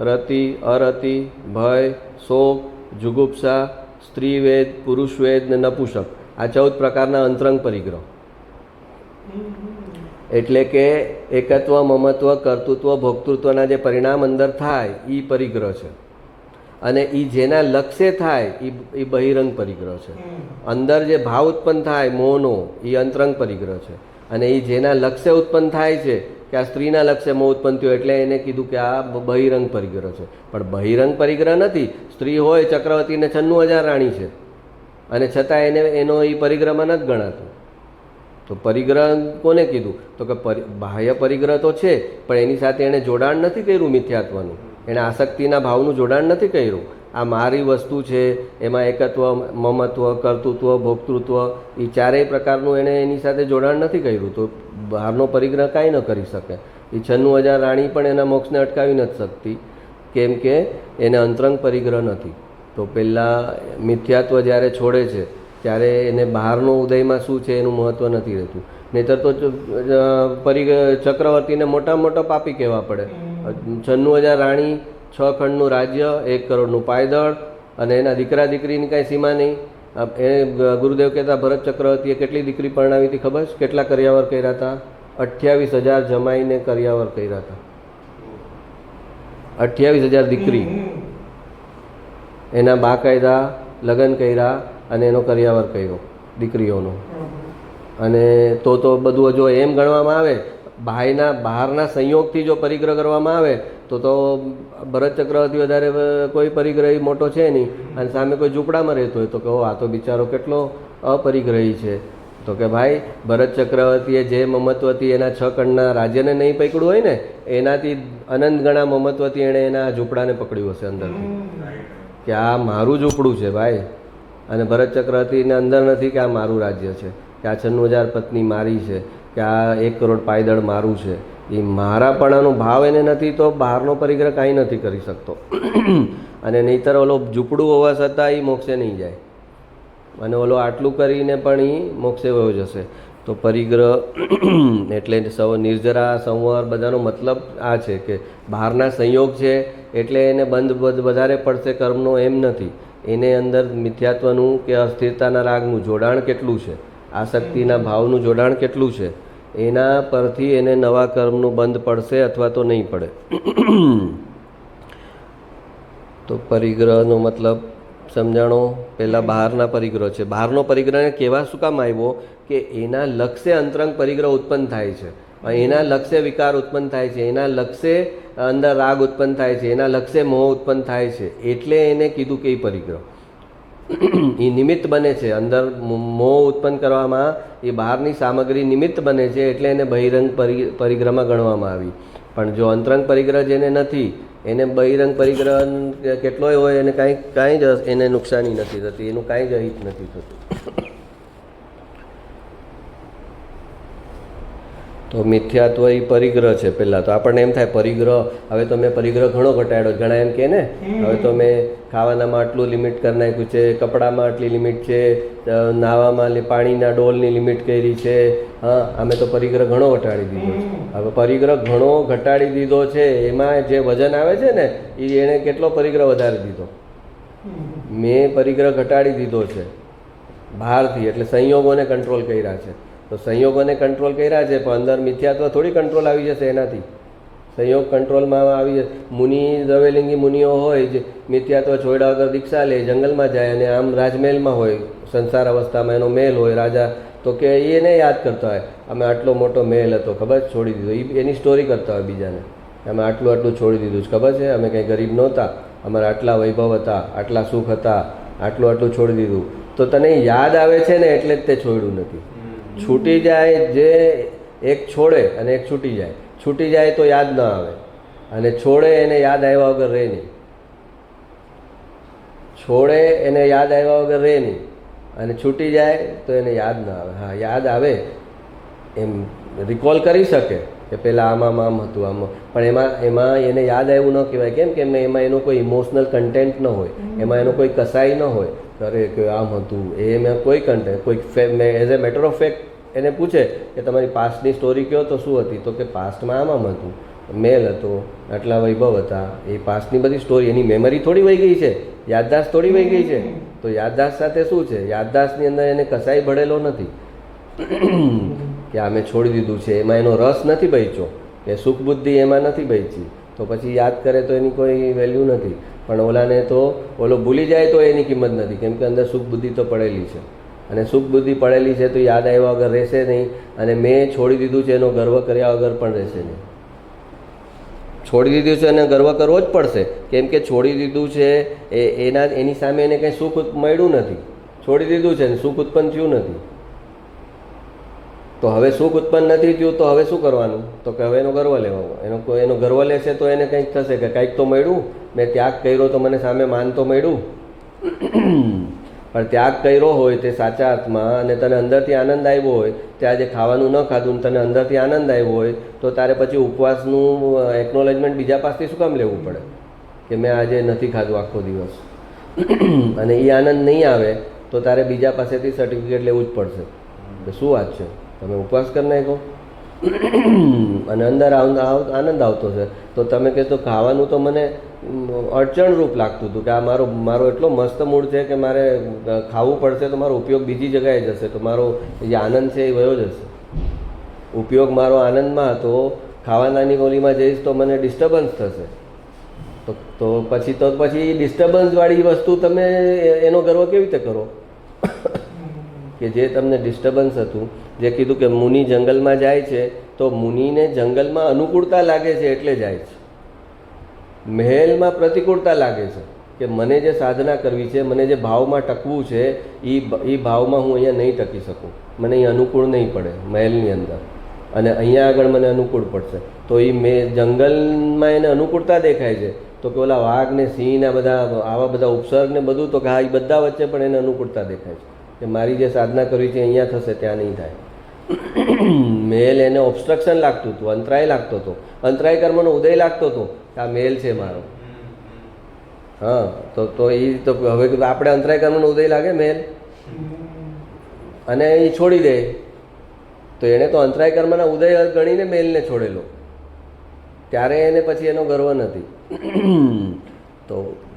રતિ, અરતિ, ભય, શોક, જુગુપ્સા, સ્ત્રીવેદ, પુરુષવેદ ને નપુસક. આ 14 પ્રકારના અંતરંગ પરિગ્રહ. એટલે કે એકત્વ, મમત્વ, કર્તૃત્વ, ભોક્તૃત્વના જે પરિણામ અંદર થાય એ પરિગ્રહ છે. અને એ જેના લક્ષ્ય થાય એ બહિરંગ પરિગ્રહ છે. અંદર જે ભાવ ઉત્પન્ન થાય મોહનો એ અંતરંગ પરિગ્રહ છે. અને એ જેના લક્ષ્ય ઉત્પન્ન થાય છે કે આ સ્ત્રીના લક્ષ્ય મોહ ઉત્પન્ન થયો એટલે એને કીધું કે આ બહિરંગ પરિગ્રહ છે. પણ બહિરંગ પરિગ્રહ નથી. સ્ત્રી હોય ચક્રવર્તીને 96,000 રાણી છે અને છતાં એનો એ પરિગ્રહમાં નથી ગણાતું. તો પરિગ્રહ કોને કીધું? તો કે બાહ્ય પરિગ્રહ તો છે પણ એની સાથે એણે જોડાણ નથી કર્યું મિથ્યાત્વનું. એણે આસક્તિના ભાવનું જોડાણ નથી કર્યું. આ મારી વસ્તુ છે, એમાં એકત્વ, મમત્વ, કર્તૃત્વ, ભોક્તૃત્વ એ ચારેય પ્રકારનું એણે એની સાથે જોડાણ નથી કર્યું. તો બહારનો પરિગ્રહ કાંઈ ન કરી શકે. એ 96,000 રાણી પણ એના મોક્ષને અટકાવી નથી શકતી, કેમ કે એને અંતરંગ પરિગ્રહ નથી. તો પહેલાં મિથ્યાત્વ જ્યારે છોડે છે ત્યારે એને બહારનો ઉદયમાં શું છે એનું મહત્ત્વ નથી રહેતું. નહીંતર તો ચક્રવર્તીને મોટામાં મોટો પાપી કહેવા પડે. 96,000 રાણી, 6 ખંડનું રાજ્ય, 1 કરોડનું પાયદળ અને એના દીકરા દીકરીની કાંઈ સીમા નહીં. એ ગુરુદેવ કહેતા ભરત ચક્રવર્તીએ કેટલી દીકરી પરણાવી હતી ખબર છે? કેટલા કર્યાવર કર્યા હતા? 28,000 જમાઈને કર્યાવર કર્યા હતા. 28,000 દીકરી એના બાકાયદા લગ્ન કર્યા અને એનો કર્યાવર કર્યો દીકરીઓનો. અને તો બધું જો એમ ગણવામાં આવે, બહારના સંયોગથી જો પરિગ્રહ કરવામાં આવે તો ભરત ચક્રવર્તી વધારે કોઈ પરિગ્રહી મોટો છે નહીં, અને સામે કોઈ ઝૂંપડામાં રહેતો હોય તો કહો આ તો બિચારો કેટલો અપરિગ્રહી છે. તો કે ભાઈ ભરત ચક્રવર્તીએ જે મમત્વથી એના 6 ખંડના રાજ્યને નહીં પકડ્યું હોય ને એનાથી અનંત ગણા મમત્વથી એણે એના ઝૂંપડાને પકડ્યું હશે અંદરથી, કે આ મારું ઝૂંપડું છે ભાઈ. અને ભરત ચક્રવર્તીને અંદર નથી કે આ મારું રાજ્ય છે, કે આ 96,000 પત્ની મારી છે, કે આ 1 કરોડ પાયદળ મારું છે. એ મારાપણાનો ભાવ એને નથી તો બહારનો પરિગ્રહ કાંઈ નથી કરી શકતો. અને નહીંતર ઓલો ઝૂંપડું હોવા છતાં એ મોક્ષે નહીં જાય, અને ઓલો આટલું કરીને પણ એ મોક્ષે વયો જશે. તો પરિગ્રહ એટલે નિર્જરા, સંવર બધાનો મતલબ આ છે કે બહારના સંયોગ છે એટલે એને બંધ વધારે પડશે કર્મનો એમ નથી. એને અંદર મિથ્યાત્વનું કે અસ્થિરતાના રાગનું જોડાણ કેટલું છે, આસક્તિના ભાવનું જોડાણ કેટલું છે, એના પરથી એને નવા કર્મનું બંધ પડશે અથવા તો નહીં પડે. તો પરિગ્રહનો મતલબ સમજાણો. પહેલાં બહારના પરિગ્રહ છે. બહારનો પરિગ્રહને કહેવા શું કામ આવ્યો? કે એના લક્ષ્ય અંતરંગ પરિગ્રહ ઉત્પન્ન થાય છે, એના લક્ષ્ય વિકાર ઉત્પન્ન થાય છે, એના લક્ષ્ય અંદર રાગ ઉત્પન્ન થાય છે, એના લક્ષ્ય મોહ ઉત્પન્ન થાય છે. એટલે એને કીધું કે એ પરિગ્રહ એ નિમિત્ત બને છે. અંદર મોહ ઉત્પન્ન કરવામાં એ બહારની સામગ્રી નિમિત્ત બને છે, એટલે એને બહિરંગ પરિગ્રહમાં ગણવામાં આવી. પણ જો અંતરંગ પરિગ્રહ જેને નથી એને બહિરંગ પરિગ્રહ કેટલોય હોય એને કાંઈ જ એને નુકસાની નથી થતી, એનું કાંઈ જ અહિત નથી થતું. તો મિથ્યાત્વ એ પરિગ્રહ છે. પહેલાં તો આપણને એમ થાય પરિગ્રહ, હવે તો મેં પરિગ્રહ ઘણો ઘટાડ્યો. ઘણા એમ કહે ને હવે તો મેં ખાવાનામાં આટલું લિમિટ કરી નાખ્યું છે, કપડામાં આટલી લિમિટ છે, નાવામાં પાણીના ડોલની લિમિટ કરી છે. હા, અમે તો પરિગ્રહ ઘણો ઘટાડી દીધો છે. હવે પરિગ્રહ ઘણો ઘટાડી દીધો છે, એમાં જે વજન આવે છે ને એ એણે કેટલો પરિગ્રહ વધારી દીધો. મેં પરિગ્રહ ઘટાડી દીધો છે બહારથી, એટલે સંયોગોને કંટ્રોલ કર્યા છે. તો સંયોગોને કંટ્રોલ કર્યા છે પણ અંદર મિથ્યાત્વ થોડી કંટ્રોલ આવી જશે એનાથી. સંયોગ કંટ્રોલમાં આવી જશે. મુનિ દ્રવ્યલિંગી મુનિઓ હોય જે મિથ્યાત્વ છોડ્યા વગર દીક્ષા લે, જંગલમાં જાય અને આમ રાજમહેલમાં હોય, સંસાર અવસ્થામાં એનો મહેલ હોય રાજા, તો કે એને યાદ કરતા હોય અમે આટલો મોટો મહેલ હતો ખબર છે છોડી દીધો. એની સ્ટોરી કરતા હોય બીજાને, અમે આટલું છોડી દીધું છે ખબર છે, અમે કંઈ ગરીબ નહોતા, અમારા આટલા વૈભવ હતા, આટલા સુખ હતા, આટલું છોડી દીધું. તો તને યાદ આવે છે ને એટલે જ તે છોડ્યું નથી. છૂટી જાય, જે એક છોડે અને એક છૂટી જાય. છૂટી જાય તો યાદ ન આવે, અને છોડે એને યાદ આવ્યા વગર રહે નહીં. છોડે એને યાદ આવ્યા વગર રહે નહીં, અને છૂટી જાય તો એને યાદ ના આવે. હા, યાદ આવે, એમ રિકોલ કરી શકે કે પહેલાં આમ હતું આમાં, પણ એમાં એને યાદ આવ્યું ન કહેવાય. કેમ કે એમાં એનો કોઈ ઇમોશનલ કન્ટેન્ટ ન હોય, એમાં એનો કોઈ કસાઈ ન હોય. અરે કે આમ હતું એમાં કોઈ કન્ટેન્ટ, કોઈ as a matter of fact એને પૂછે કે તમારી પાસ્ટની સ્ટોરી કહો તો શું હતી, તો કે પાસ્ટમાં આમ હતું, મેલ હતો, આટલા વૈભવ હતા. એ પાસ્ટની બધી સ્ટોરી, એની મેમરી થોડી વહી ગઈ છે, યાદદાસ્ત થોડી વહી ગઈ છે. તો યાદદાસ્ત સાથે શું છે, યાદદાસ્તની અંદર એને કસાઈ ભળેલો નથી કે આ મેં છોડી દીધું છે, એમાં એનો રસ નથી બચ્યો, કે સુખ બુદ્ધિ એમાં નથી બચી, તો પછી યાદ કરે તો એની કોઈ વેલ્યુ નથી. પણ ઓલાને તો ઓલો ભૂલી જાય તો એની કિંમત નથી, કેમ કે અંદર સુખ બુદ્ધિ તો પડેલી છે, અને સુખ બુદ્ધિ પડેલી છે તો યાદ આવ્યા વગર રહેશે નહીં, અને મેં છોડી દીધું છે એનો ગર્વ કર્યા વગર પણ રહેશે નહીં. છોડી દીધું છે અને ગર્વ કરવો જ પડશે, કેમ કે છોડી દીધું છે એની સામે એને કંઈ સુખ મળ્યું નથી. છોડી દીધું છે ને સુખ ઉત્પન્ન થયું નથી, તો હવે સુખ ઉત્પન્ન નથી થયું તો હવે શું કરવાનું, તો કે હવે એનો ગર્વ લેવાનો. એનો ગર્વ લેશે તો એને કંઈક થશે કે કંઈક તો મળ્યું, મેં ત્યાગ કર્યો તો મને સામે માન તો મળ્યું. પણ ત્યાગ કર્યો હોય તે સાચા અર્થમાં, અને તને અંદરથી આનંદ આવ્યો હોય, તે આજે ખાવાનું ન ખાધું તને અંદરથી આનંદ આવ્યો હોય, તો તારે પછી ઉપવાસનું એકનોલેજમેન્ટ બીજા પાસેથી શું કામ લેવું પડે કે મેં આજે નથી ખાધું આખો દિવસ, અને એ આનંદ નહીં આવે તો તારે બીજા પાસેથી સર્ટિફિકેટ લેવું જ પડશે કે શું વાત છે, તમે ઉપવાસ કરી નાખો અને અંદર આનંદ આવતો છે. તો તમે કહેતો ખાવાનું તો મને અડચણરૂપ લાગતું હતું કે આ મારો એટલો મસ્ત મૂડ છે કે મારે ખાવું પડશે, તો મારો ઉપયોગ બીજી જગ્યાએ જશે, તો મારો જે આનંદ છે એ વયો જશે. ઉપયોગ મારો આનંદમાં હતો, ખાવાનાની ગોલીમાં જઈશ તો મને ડિસ્ટર્બન્સ થશે, તો પછી ડિસ્ટર્બન્સવાળી વસ્તુ તમે એનો ગર્વ કેવી રીતે કરો કે જે તમને ડિસ્ટર્બન્સ હતું. જે કીધું કે મુનિ જંગલમાં જાય છે તો મુનિને જંગલમાં અનુકૂળતા લાગે છે એટલે જાય છે, મહેલમાં પ્રતિકૂળતા લાગે છે કે મને જે સાધના કરવી છે, મને જે ભાવમાં ટકવું છે એ ભાવમાં હું અહીંયા નહીં ટકી શકું, મને અહીં અનુકૂળ નહીં પડે મહેલની અંદર, અને અહીંયા આગળ મને અનુકૂળ પડશે. તો જંગલમાં એને અનુકૂળતા દેખાય છે, તો કે ઓલા વાઘ ને સિંહ ને આવા બધા ઉપસર્ગ ને બધું, તો કે હા એ બધા વચ્ચે પણ એને અનુકૂળતા દેખાય છે કે મારી જે સાધના કરવી છે અહીંયા થશે, ત્યાં નહીં થાય. મેલ એને ઓબ્સ્ટ્રક્શન લાગતું હતું, અંતરાય લાગતો હતો, અંતરાય કર્મનો ઉદય લાગતો હતો કે આ મેલ છે મારો. હા, તો હવે આપણે અંતરાય કર્મનો ઉદય લાગે મેલ, અને એ છોડી દે, તો એણે તો અંતરાય કર્મના ઉદય ગણીને મેલને છોડેલો, ત્યારે એને પછી એનો ગર્વ નથી.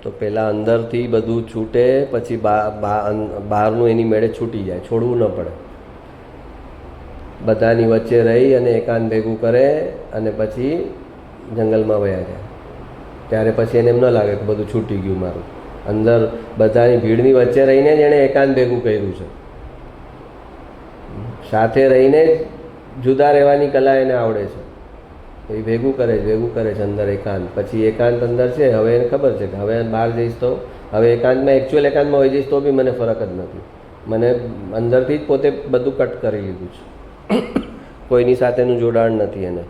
તો પહેલાં અંદરથી બધું છૂટે, પછી બહારનું એની મેળે છૂટી જાય, છોડવું ન પડે. બધાની વચ્ચે રહી અને એકાંત ભેગું કરે અને પછી જંગલમાં વયા જાય, ત્યારે પછી એને એમ ન લાગે કે બધું છૂટી ગયું મારું. અંદર બધાની ભીડની વચ્ચે રહીને જ એણે એકાંત ભેગું કર્યું છે, સાથે રહીને જ જુદા રહેવાની કલા એને આવડે છે. એ ભેગું કરે છે અંદર એકાંત. પછી એકાંત અંદર છે, હવે એને ખબર છે કે હવે બહાર જઈશ તો હવે એકાંતમાં એકચ્યુઅલ એકાંતમાં હોઈ જઈશ તો બી મને ફરક જ નથી, મને અંદરથી જ પોતે બધું કટ કરી લીધું છે, કોઈની સાથેનું જોડાણ નથી એને.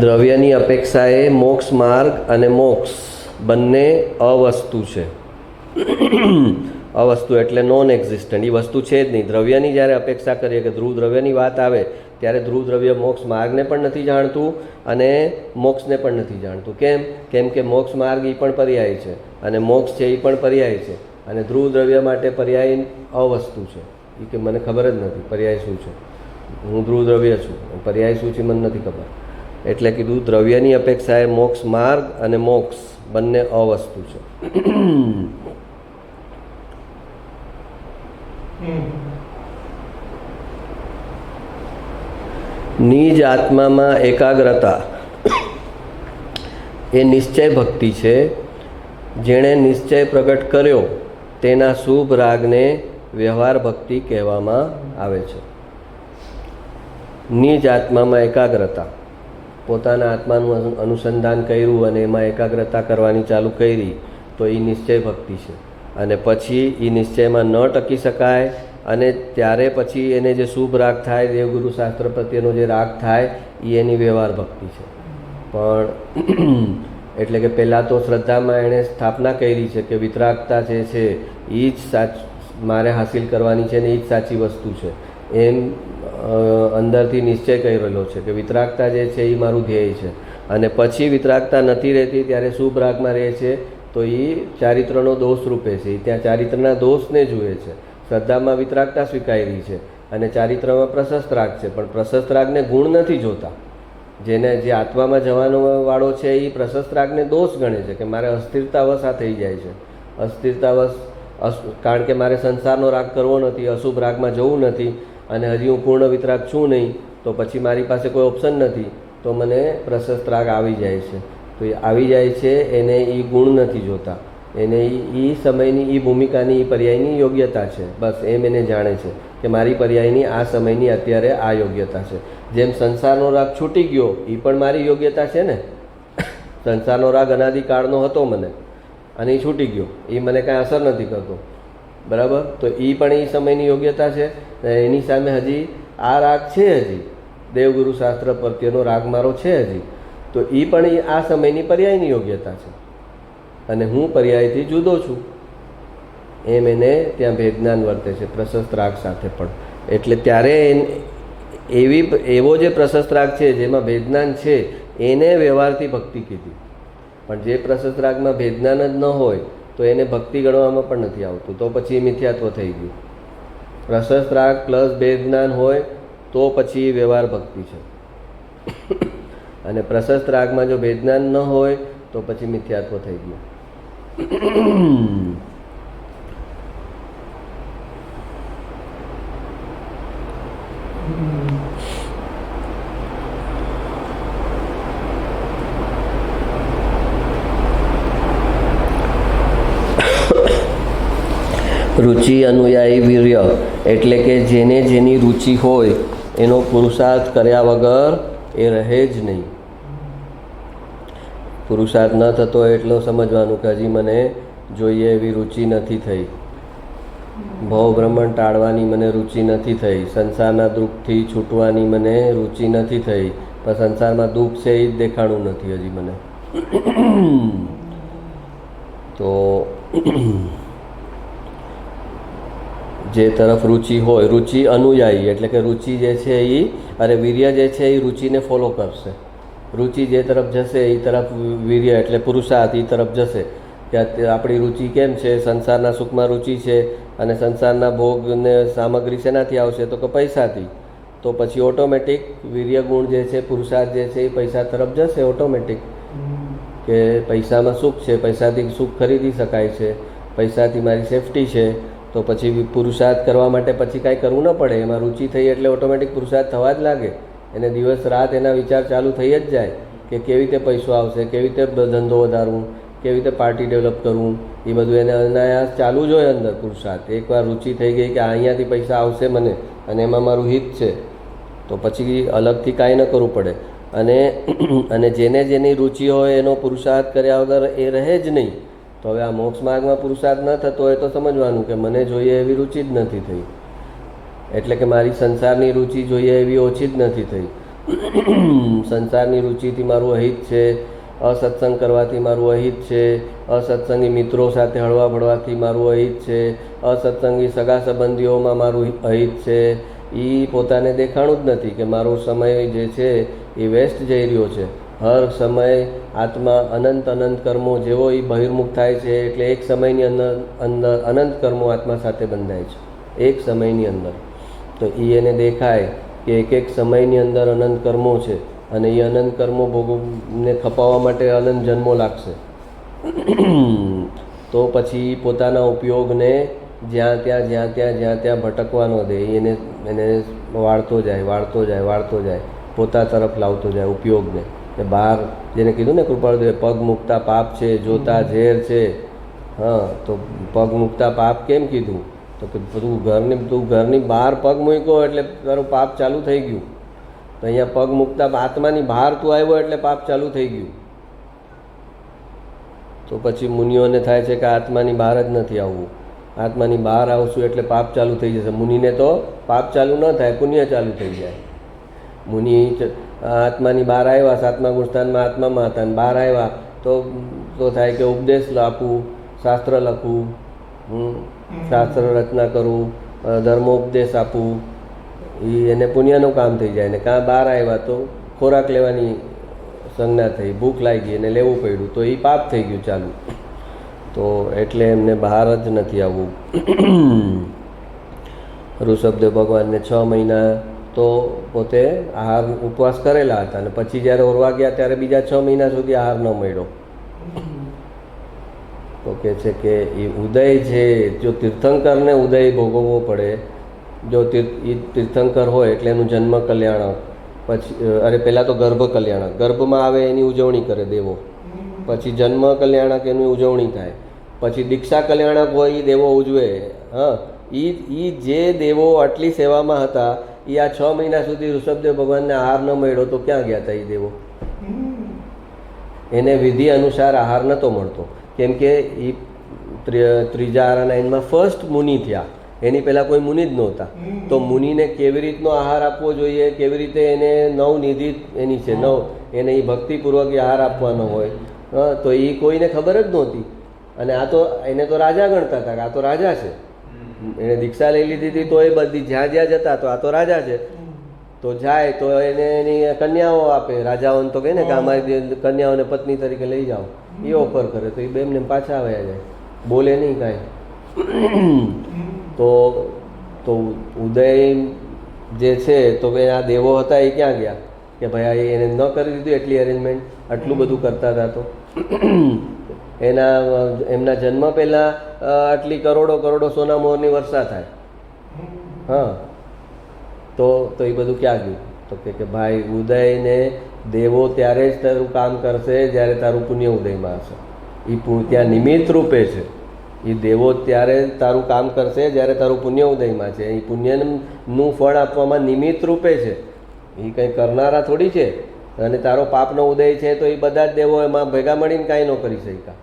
દ્રવ્યની અપેક્ષાએ મોક્ષ માર્ગ અને મોક્ષ બંને અવસ્તુ છે. અવસ્તુ એટલે નોન એક્ઝિસ્ટન્ટ, એ વસ્તુ છે જ નહીં. દ્રવ્યની જ્યારે અપેક્ષા કરીએ કે ધ્રુવ દ્રવ્યની વાત આવે ત્યારે ધ્રુવ દ્રવ્ય મોક્ષ માર્ગને પણ નથી જાણતું અને મોક્ષને પણ નથી જાણતું. કેમ કે મોક્ષ માર્ગ એ પણ પર્યાય છે અને મોક્ષ છે એ પણ પર્યાય છે, અને ધ્રુવ દ્રવ્ય માટે પર્યાય અવસ્તુ છે. એ કે મને ખબર જ નથી પર્યાય શું છે, હું ધ્રુવ દ્રવ્ય છું, પર્યાય શું છે મને નથી ખબર. એટલે કીધું દ્રવ્યની અપેક્ષાએ મોક્ષ માર્ગ અને મોક્ષ બંને અવસ્તુ છે. નિજ આત્મામાં એકાગ્રતા એ નિશ્ચય ભક્તિ છે. જેણે નિશ્ચય પ્રગટ કર્યો તેના શુભ રાગને વ્યવહાર ભક્તિ કહેવામાં આવે છે. નિજ આત્મામાં એકાગ્રતા, પોતાના આત્માનું અનુસંધાન કર્યું અને એમાં એકાગ્રતા કરવાની ચાલુ કરી તો એ નિશ્ચય ભક્તિ છે. અને પછી એ નિશ્ચયમાં ન ટકી શકાય અને ત્યારે પછી એને જે શુભ રાગ થાય, દેવગુરુ શાસ્ત્ર પ્રત્યેનો જે રાગ થાય એ એની વ્યવહાર ભક્તિ છે. પણ એટલે કે પહેલાં તો શ્રદ્ધામાં એણે સ્થાપના કરી છે કે વિતરાગતા જે છે એ જ મારે હાસિલ કરવાની છે ને એ જ સાચી વસ્તુ છે, એમ અંદરથી નિશ્ચય કરી રહેલો છે કે વિતરાગતા જે છે એ મારું ધ્યેય છે. અને પછી વિતરાગતા નથી રહેતી ત્યારે શુભ રાગમાં રહે છે તો એ ચારિત્રનો દોષ રૂપે છે, એ ત્યાં ચારિત્રના દોષને જુએ છે. શ્રદ્ધામાં વિતરાગતા સ્વીકારી છે અને ચારિત્રમાં પ્રશસ્ત રાગ છે, પણ પ્રશસ્ત રાગને ગુણ નથી જોતા. જે આત્મામાં જવાનો વાળો છે એ પ્રશસ્ત રાગને દોષ ગણે છે કે મારે અસ્થિરતાવશ આ થઈ જાય છે, અસ્થિરતાવશ, કારણ કે મારે સંસારનો રાગ કરવો નથી, અશુભ રાગમાં જવું નથી અને હજી હું પૂર્ણ વિતરાગ છું નહીં, તો પછી મારી પાસે કોઈ ઓપ્શન નથી, તો મને પ્રશસ્ત રાગ આવી જાય છે. તો એ આવી જાય છે એને એ ગુણ નથી જોતા, એને એ સમયની એ ભૂમિકાની એ પર્યાયની યોગ્યતા છે, બસ એમ એને જાણે છે કે મારી પર્યાયની આ સમયની અત્યારે આ યોગ્યતા છે. જેમ સંસારનો રાગ છૂટી ગયો એ પણ મારી યોગ્યતા છે ને, સંસારનો રાગ અનાદિકાળનો હતો મને અને એ છૂટી ગયો, એ મને કાંઈ અસર નથી કરતો, બરાબર? તો એ પણ એ સમયની યોગ્યતા છે. એની સામે હજી આ રાગ છે, હજી દેવગુરુ શાસ્ત્ર પ્રત્યેનો રાગ મારો છે હજી, તો એ પણ આ સમયની પર્યાયની યોગ્યતા છે અને હું પર્યાયથી જુદો છું, એમ એને ત્યાં ભેદજ્ઞાન વર્તે છે પ્રશસ્ત રાગ સાથે પણ. એટલે ત્યારે એવો જે પ્રશસ્ત રાગ છે જેમાં ભેદજ્ઞાન છે એને વ્યવહારથી ભક્તિ કીધી, પણ જે પ્રશસ્ત રાગમાં ભેદજ્ઞાન જ ન હોય તો એને ભક્તિ ગણવામાં પણ નથી આવતું, તો પછી મિથ્યાત્વ થઈ ગયું. પ્રશસ્ત રાગ પ્લસ ભેદજ્ઞાન હોય તો પછી વ્યવહાર ભક્તિ છે, અને પ્રશસ્ત રાગમાં જો ભેદજ્ઞાન ન હોય તો પછી મિથ્યાત્વ થઈ ગયું. રુચિ અનુયાયી વીર્ય એટલે કે જેને જેની રુચિ હોય એનો પુરુષાર્થ કર્યા વગર એ રહે જ નહીં. પુરુષાર્થ ન થતો એટલો સમજવાનું કે હજી મને જોઈએ એવી રુચિ નથી થઈ, ભવ બ્રહ્માંડ ટાળવાની મને રુચિ નથી થઈ, સંસારના દુઃખથી છૂટવાની મને રુચિ નથી થઈ, પણ સંસારમાં દુઃખ છે એ જ દેખાણું નથી હજી મને. તો જે તરફ રુચિ હોય, રુચિ અનુયાયી એટલે કે રુચિ જે છે એ વીર્ય જે છે એ રુચિને ફોલો કરશે. રુચિ જે તરફ જશે એ તરફ વીર્ય એટલે પુરુષાર્થ એ તરફ જશે. કે આપણી રુચિ કેમ છે, સંસારના સુખમાં રુચિ છે અને સંસારના ભોગને સામગ્રી શેનાથી આવશે તો કે પૈસાથી, તો પછી ઓટોમેટિક વીર્ય ગુણ જે છે, પુરુષાર્થ જે છે એ પૈસા તરફ જશે ઓટોમેટિક. કે પૈસામાં સુખ છે, પૈસાથી સુખ ખરીદી શકાય છે, પૈસાથી મારી સેફટી છે, તો પછી પુરુષાર્થ કરવા માટે પછી કાંઈ કરવું ન પડે, એમાં રુચિ થઈ એટલે ઓટોમેટિક પુરુષાર્થ થવા જ લાગે. એને દિવસ રાત એના વિચાર ચાલુ થઈ જ જાય કે કેવી રીતે પૈસો આવશે, કેવી રીતે ધંધો વધારવું, કેવી રીતે પાર્ટી ડેવલપ કરવું, એ બધું એને અનાયાસ ચાલુ જ હોય અંદર પુરુષાર્થ. એકવાર રુચિ થઈ ગઈ કે અહીંયાથી પૈસા આવશે મને અને એમાં મારું હિત છે, તો પછી અલગથી કાંઈ ન કરવું પડે. અને જેને જેની રુચિ હોય એનો પુરુષાર્થ કર્યા વગર એ રહે જ નહીં. તો હવે આ મોક્ષ માર્ગમાં પુરુષાર્થ ન થતો હોય તો સમજવાનું કે મને જોઈએ એવી રુચિ જ નથી થઈ, એટલે કે મારી સંસારની રુચિ જોઈએ એવી ઓછી જ નથી થઈ. સંસારની રુચિથી મારું અહિત છે, અસત્સંગ કરવાથી મારું અહિત છે, અસત્સંગી મિત્રો સાથે હળવા ભળવાથી મારું અહિત છે, અસત્સંગી સગા સંબંધીઓમાં મારું અહિત છે, એ પોતાને દેખાણું જ નથી કે મારો સમય જે છે એ વેસ્ટ જઈ રહ્યો છે. હર સમય આત્મા અનંત અનંત કર્મો જેવો એ બહિર્મુખ થાય છે એટલે એક સમયની અંદર અનંત કર્મો આત્મા સાથે બંધાય છે, એક સમયની અંદર. તો એ એને દેખાય કે એક સમયની અંદર અનંત કર્મો છે અને એ અનંત કર્મો ભોગવને ખપાવવા માટે અનંત જન્મો લાગશે. તો પછી પોતાના ઉપયોગને જ્યાં ત્યાં ભટકવાનો દે, એને વાળતો જાય, પોતા તરફ લાવતો જાય ઉપયોગને. કે બહાર જેને કીધું ને કૃપાળુદેવે પગ મૂકતા પાપ છે, જોતા ઝેર છે. હા, તો પગ મૂકતા પાપ કેમ કીધું? તો કે તું ઘરની બહાર પગ મૂક્યો એટલે તારું પાપ ચાલુ થઈ ગયું. તો અહીંયા પગ મૂકતા આત્માની બહાર તું આવ્યો એટલે પાપ ચાલુ થઈ ગયું. તો પછી મુનિઓને થાય છે કે આત્માની બહાર જ નથી આવવું, આત્માની બહાર આવશું એટલે પાપ ચાલુ થઈ જશે. મુનિને તો પાપ ચાલુ ન થાય, પુણ્ય ચાલુ થઈ જાય. મુનિ આત્માની બહાર આવ્યા, સાતમા ગુણસ્થાનમાં આત્મામાં હતા અને બહાર આવ્યા તો થાય કે ઉપદેશ આપવું, શાસ્ત્ર લખવું, શાસ્ત્ર રચના કરવું, ધર્મોપદેશ આપવું, એને પુણ્યનું કામ થઈ જાય. ને કાં બહાર આવ્યા તો ખોરાક લેવાની સંજ્ઞા થઈ, ભૂખ લાગી અને લેવું પડ્યું તો એ પાપ થઈ ગયું ચાલુ. તો એટલે એમને બહાર જ નથી આવવું. ઋષભદેવ ભગવાનને 6 મહિના તો પોતે આહાર ઉપવાસ કરેલા હતા અને પછી જ્યારે ઓરવા ગયા ત્યારે બીજા 6 મહિના સુધી આહાર ન મળ્યો. તો કહે છે કે એ ઉદય છે, જો તીર્થંકરને ઉદય ભોગવવો પડે, જો તીર્થંકર હોય એટલે એનું જન્મ કલ્યાણક, પછી પહેલાં તો ગર્ભ કલ્યાણક, ગર્ભમાં આવે એની ઉજવણી કરે દેવો, પછી જન્મ કલ્યાણક એની ઉજવણી થાય, પછી દીક્ષા કલ્યાણક હોય એ દેવો ઉજવે. હા, એ જે દેવો આટલી સેવામાં હતા એ આ 6 મહિના સુધી ઋષભદેવ ભગવાનને આહાર ન મળ્યો તો ક્યાં ગયા હતા એ દેવો? એને વિધિ અનુસાર આહાર નહોતો મળતો, કેમ કે એ ત્રીજા આરાનાયનમાં ફર્સ્ટ મુનિ થયા, એની પહેલાં કોઈ મુનિ જ નહોતા. તો મુનિને કેવી રીતનો આહાર આપવો જોઈએ, કેવી રીતે એને નવનિધિ એની છે એને એ ભક્તિપૂર્વક આહાર આપવાનો હોય, તો એ કોઈને ખબર જ નહોતી. અને આ તો એને તો રાજા ગણતા હતા કે આ તો રાજા છે, એને દીક્ષા લઈ લીધી હતી તો એ બધી જ્યાં જ્યાં જતા તો આ તો રાજા છે, તો જાય તો એને એની કન્યાઓ આપે. રાજાઓને તો કહે ને કે અમારી કન્યાઓને પત્ની તરીકે લઈ જાઓ, એ ઓફર કરે તો એ બેમને પાછા આવ્યા જાય, બોલે નહીં કાંઈ. તો ઉદય જે છે તો આ દેવો હતા એ ક્યાં ગયા કે ભાઈ એને ન કરી દીધું એટલી અરેન્જમેન્ટ, આટલું બધું કરતા હતા તો એમના જન્મ પહેલાં આટલી કરોડો સોના મોરની વર્ષા થાય. હા, તો એ બધું ક્યાં ગયું? તો કે ભાઈ ઉદયને દેવો ત્યારે જ તારું કામ કરશે જ્યારે તારું પુણ્ય ઉદયમાં હશે. એ ત્યાં નિમિત્ત રૂપે છે. એ દેવો ત્યારે તારું કામ કરશે જ્યારે તારું પુણ્ય ઉદયમાં છે. એ પુણ્યનું ફળ આપવામાં નિમિત્ત રૂપે છે, એ કંઈ કરનારા થોડી છે. અને તારો પાપનો ઉદય છે તો એ બધા જ દેવો એમાં ભેગા મળીને કાંઈ ન કરી શક્યા.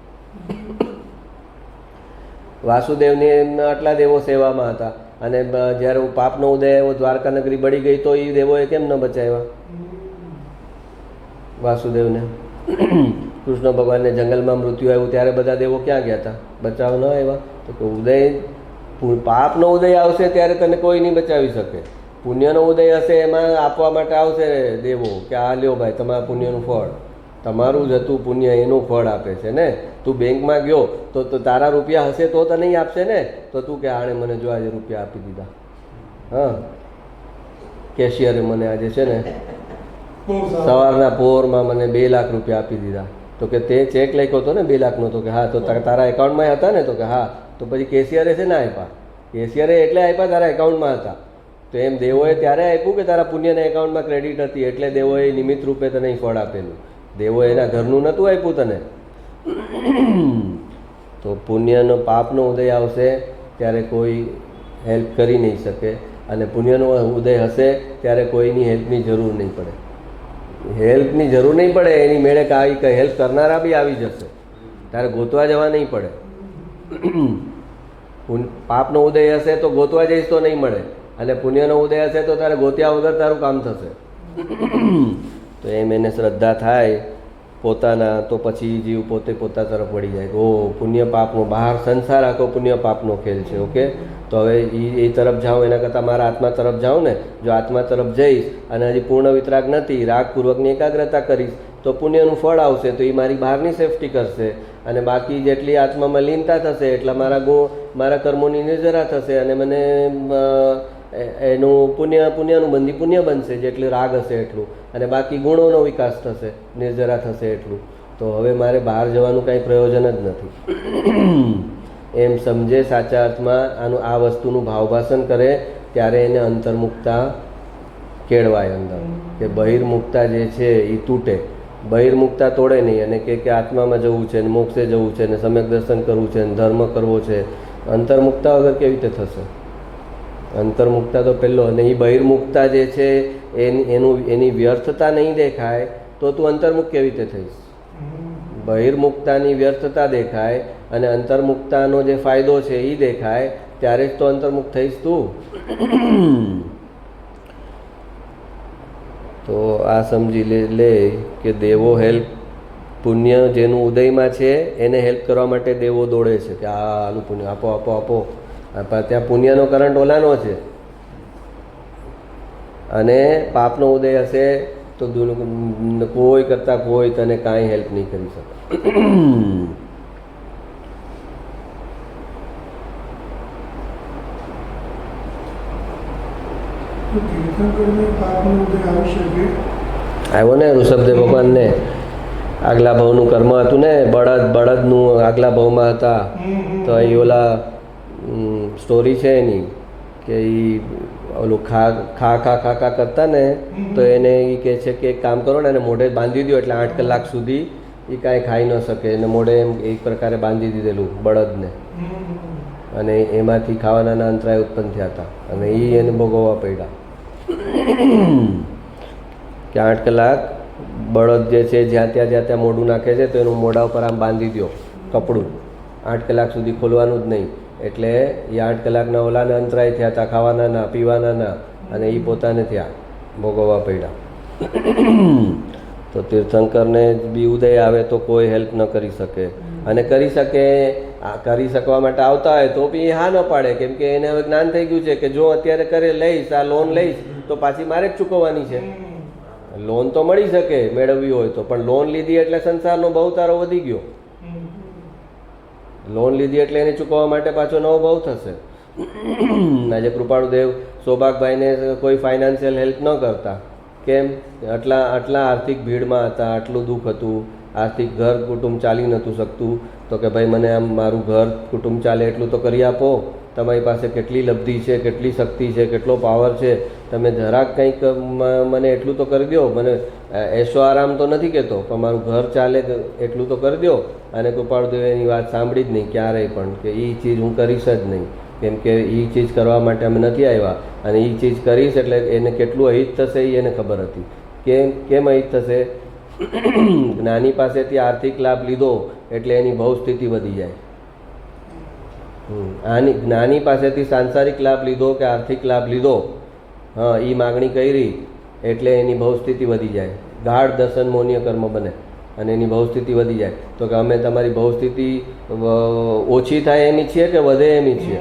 વાસુદેવને આટલા દેવો સેવામાં હતા અને જ્યારે પાપનો ઉદય આવ્યો, દ્વારકા નગરી બળી ગઈ તો એ દેવોએ કેમ ન બચાવ્યા વાસુદેવને? કૃષ્ણ ભગવાનને જંગલમાં મૃત્યુ આવ્યું ત્યારે બધા દેવો ક્યાં ગયા હતા? બચાવ ન આવ્યા? તો કે ઉદય પાપનો ઉદય આવશે ત્યારે તને કોઈ નહીં બચાવી શકે. પુણ્યનો ઉદય હશે એમાં આપવા માટે આવશે દેવો કે આ લ્યો ભાઈ તમારા પુણ્યનું ફળ, તમારું જ હતું પુણ્ય એનું ફળ આપે છે ને. તું બેંકમાં ગયો તો તારા રૂપિયા હશે તો તને નહીં આપશે ને. તો તું કે આણે મને જો આજે રૂપિયા આપી દીધા, હા કેશિયરે મને આજે છે ને સવારના પોરમાં મને 2 લાખ રૂપિયા આપી દીધા. તો કે તે ચેક લખ્યો હતો ને 2 લાખનો? તો કે હા. તો તારા એકાઉન્ટમાં હતા ને? તો કે હા. તો પછી કેશિયરે છે ને આપ્યા? કેશિયરે એટલે આપ્યા તારા એકાઉન્ટમાં હતા. તો એમ દેવોએ ત્યારે આપ્યું કે તારા પુણ્યના એકાઉન્ટમાં ક્રેડિટ હતી એટલે દેવોએ નિમિત્ત રૂપે તને ફળ આપેલું. દેવોએ એના ઘરનું નહોતું આપ્યું તને. તો પુણ્યનો પાપનો ઉદય આવશે ત્યારે કોઈ હેલ્પ કરી નહીં શકે, અને પુણ્યનો ઉદય હશે ત્યારે કોઈની હેલ્પની જરૂર નહીં પડે. હેલ્પની જરૂર નહીં પડે, એની મેળે કંઈ હેલ્પ કરનારા બી આવી જશે, તારે ગોતવા જવા નહીં પડે. પાપનો ઉદય હશે તો ગોતવા જઈશ તો નહીં મળે, અને પુણ્યનો ઉદય હશે તો તારે ગોત્યા વગર તારું કામ થશે. તો એમ એને શ્રદ્ધા થાય પોતાના, તો પછી જીવ પોતે પોતા તરફ વળી જાય. ઓ પુણ્ય પાપનો, બહાર સંસાર આખો પુણ્ય પાપનો ખેલ છે. ઓકે, તો હવે એ તરફ જાઉં એના કરતાં મારા આત્મા તરફ જાઉં ને. જો આત્મા તરફ જઈશ અને હજી પૂર્ણ વિતરાગ નથી, રાગપૂર્વકની એકાગ્રતા કરીશ તો પુણ્યનું ફળ આવશે. તો એ મારી બહારની સેફટી કરશે, અને બાકી જેટલી આત્મામાં લીનતા થશે એટલા મારા કર્મોની નિર્જરા થશે, અને મને એનું પુણ્યનું બંધી પુણ્ય બનશે જેટલું રાગ હશે એટલું, અને બાકી ગુણોનો વિકાસ થશે, નિર્જરા થશે એટલું. તો હવે મારે બહાર જવાનું કાંઈ પ્રયોજન જ નથી. એમ સમજે સાચા અર્થમાં આ વસ્તુનું ભાવભાષણ કરે ત્યારે એને અંતર્મુક્તા કેળવાય અંદર, કે બહિર્મુક્તા જે છે એ તૂટે. બહિર્મુક્તા તોડે નહીં અને કે આત્મામાં જવું છે ને મોક્ષે જવું છે ને સમ્યક દર્શન કરવું છે ને ધર્મ કરવો છે. અંતર્મુક્તા વગર કેવી રીતે થશે? અંતર્મુક્તા તો પહેલો. અને એ બહિર્મુક્તા જે છે એની વ્યર્થતા નહીં દેખાય તો તું અંતર્મુખ કેવી રીતે થઈશ? બહિર્મુક્તાની વ્યર્થતા દેખાય અને અંતર્મુક્તાનો જે ફાયદો છે એ દેખાય ત્યારે જ તો અંતર્મુખ થઈશ તું. તો આ સમજી લે કે દેવો હેલ્પ પુણ્ય જેનું ઉદયમાં છે એને હેલ્પ કરવા માટે દેવો દોડે છે કે આનું પુણ્ય આપો આપો આપો. ત્યાં પુણ્યનો કરંટ ઓલાનો છે અને પાપનો ઉદય હશે તો કોઈ કરતાં કોઈ તને કાંઈ હેલ્પ નહીં કરી શકે. આવ્યો ને ઋષભદેવ ભગવાનને આગલા ભાવનું કર્મ હતું ને, બળદનું આગલા ભાવમાં હતા. તો એ ઓલા સ્ટોરી છે એની કે એ ઓલું ખા કરતા ને તો એને એ કહે છે કે એક કામ કરો ને એને મોઢે બાંધી દો એટલે 8 કલાક સુધી એ કાંઈ ખાઈ ન શકે. એને મોઢે એમ એક પ્રકારે બાંધી દીધેલું બળદને અને એમાંથી ખાવાના અંતરાય ઉત્પન્ન થયા હતા અને એ એને ભોગવવા પડ્યા કે 8 કલાક બળદ જે છે જ્યાં ત્યાં મોઢું નાખે છે તો એનું મોઢા ઉપર આમ બાંધી દો કપડું, 8 કલાક સુધી ખોલવાનું જ નહીં. એટલે એ 8 કલાકના ઓલાને અંતરાય થયા હતા, ખાવાના ના પીવાના ના, અને એ પોતાને થયા ભોગવવા પડ્યા. તો તીર્થંકરને બી ઉદય આવે તો કોઈ હેલ્પ ન કરી શકે, અને કરી શકવા માટે આવતા હોય તો બી હા ન પાડે, કેમ કે એને હવે જ્ઞાન થઈ ગયું છે કે જો અત્યારે કરે લઈશ આ લોન લઈશ તો પાછી મારે જ ચૂકવવાની છે. લોન તો મળી શકે મેળવવી હોય તો, પણ લોન લીધી એટલે સંસારનો બહુ તારો વધી ગયો. લોન લીધી એટલે એને ચૂકવવા માટે પાછો નવો ભાવ થશે. આજે કૃપાળુદેવ સૌભાગભાઈને કોઈ ફાઇનાન્શિયલ હેલ્પ ન કરતા. કેમ? આટલા આર્થિક ભીડમાં હતા, આટલું દુઃખ હતું, આર્થિક ઘર કુટુંબ ચાલી નહોતું શકતું. તો કે ભાઈ મને આમ મારું ઘર કુટુંબ ચાલે એટલું તો કરી આપો, તમારી પાસે કેટલી લબ્ધિ છે, કેટલી શક્તિ છે, કેટલો પાવર છે, તમે જરાક કંઈક મને એટલું તો કરી દો. મને એશો આરામ તો નથી કહેતો, પણ મારું ઘર ચાલે એટલું તો કરી દો. અને કૃપાળુદેવે એની વાત સાંભળી જ નહીં ક્યારેય પણ, કે એ ચીજ હું કરીશ જ નહીં, કેમ કે એ ચીજ કરવા માટે અમે નથી આવ્યા, અને એ ચીજ કરીશ એટલે એને કેટલું અહિત થશે એ એને ખબર હતી. કેમ અહિત થશે? જ્ઞાની પાસેથી આર્થિક લાભ લીધો એટલે એની ભવ સ્થિતિ વધી જાય. જ્ઞાની પાસેથી સાંસારિક લાભ લીધો કે આર્થિક લાભ લીધો, હા, એ માગણી કરી એટલે એની ભવ સ્થિતિ વધી જાય. ગાઢ દર્શન મૌન્ય કર્મ બને અને એની ભવ સ્થિતિ વધી જાય. તો કે અમે તમારી ભવ સ્થિતિ ઓછી થાય એની છીએ કે વધે એની છીએ?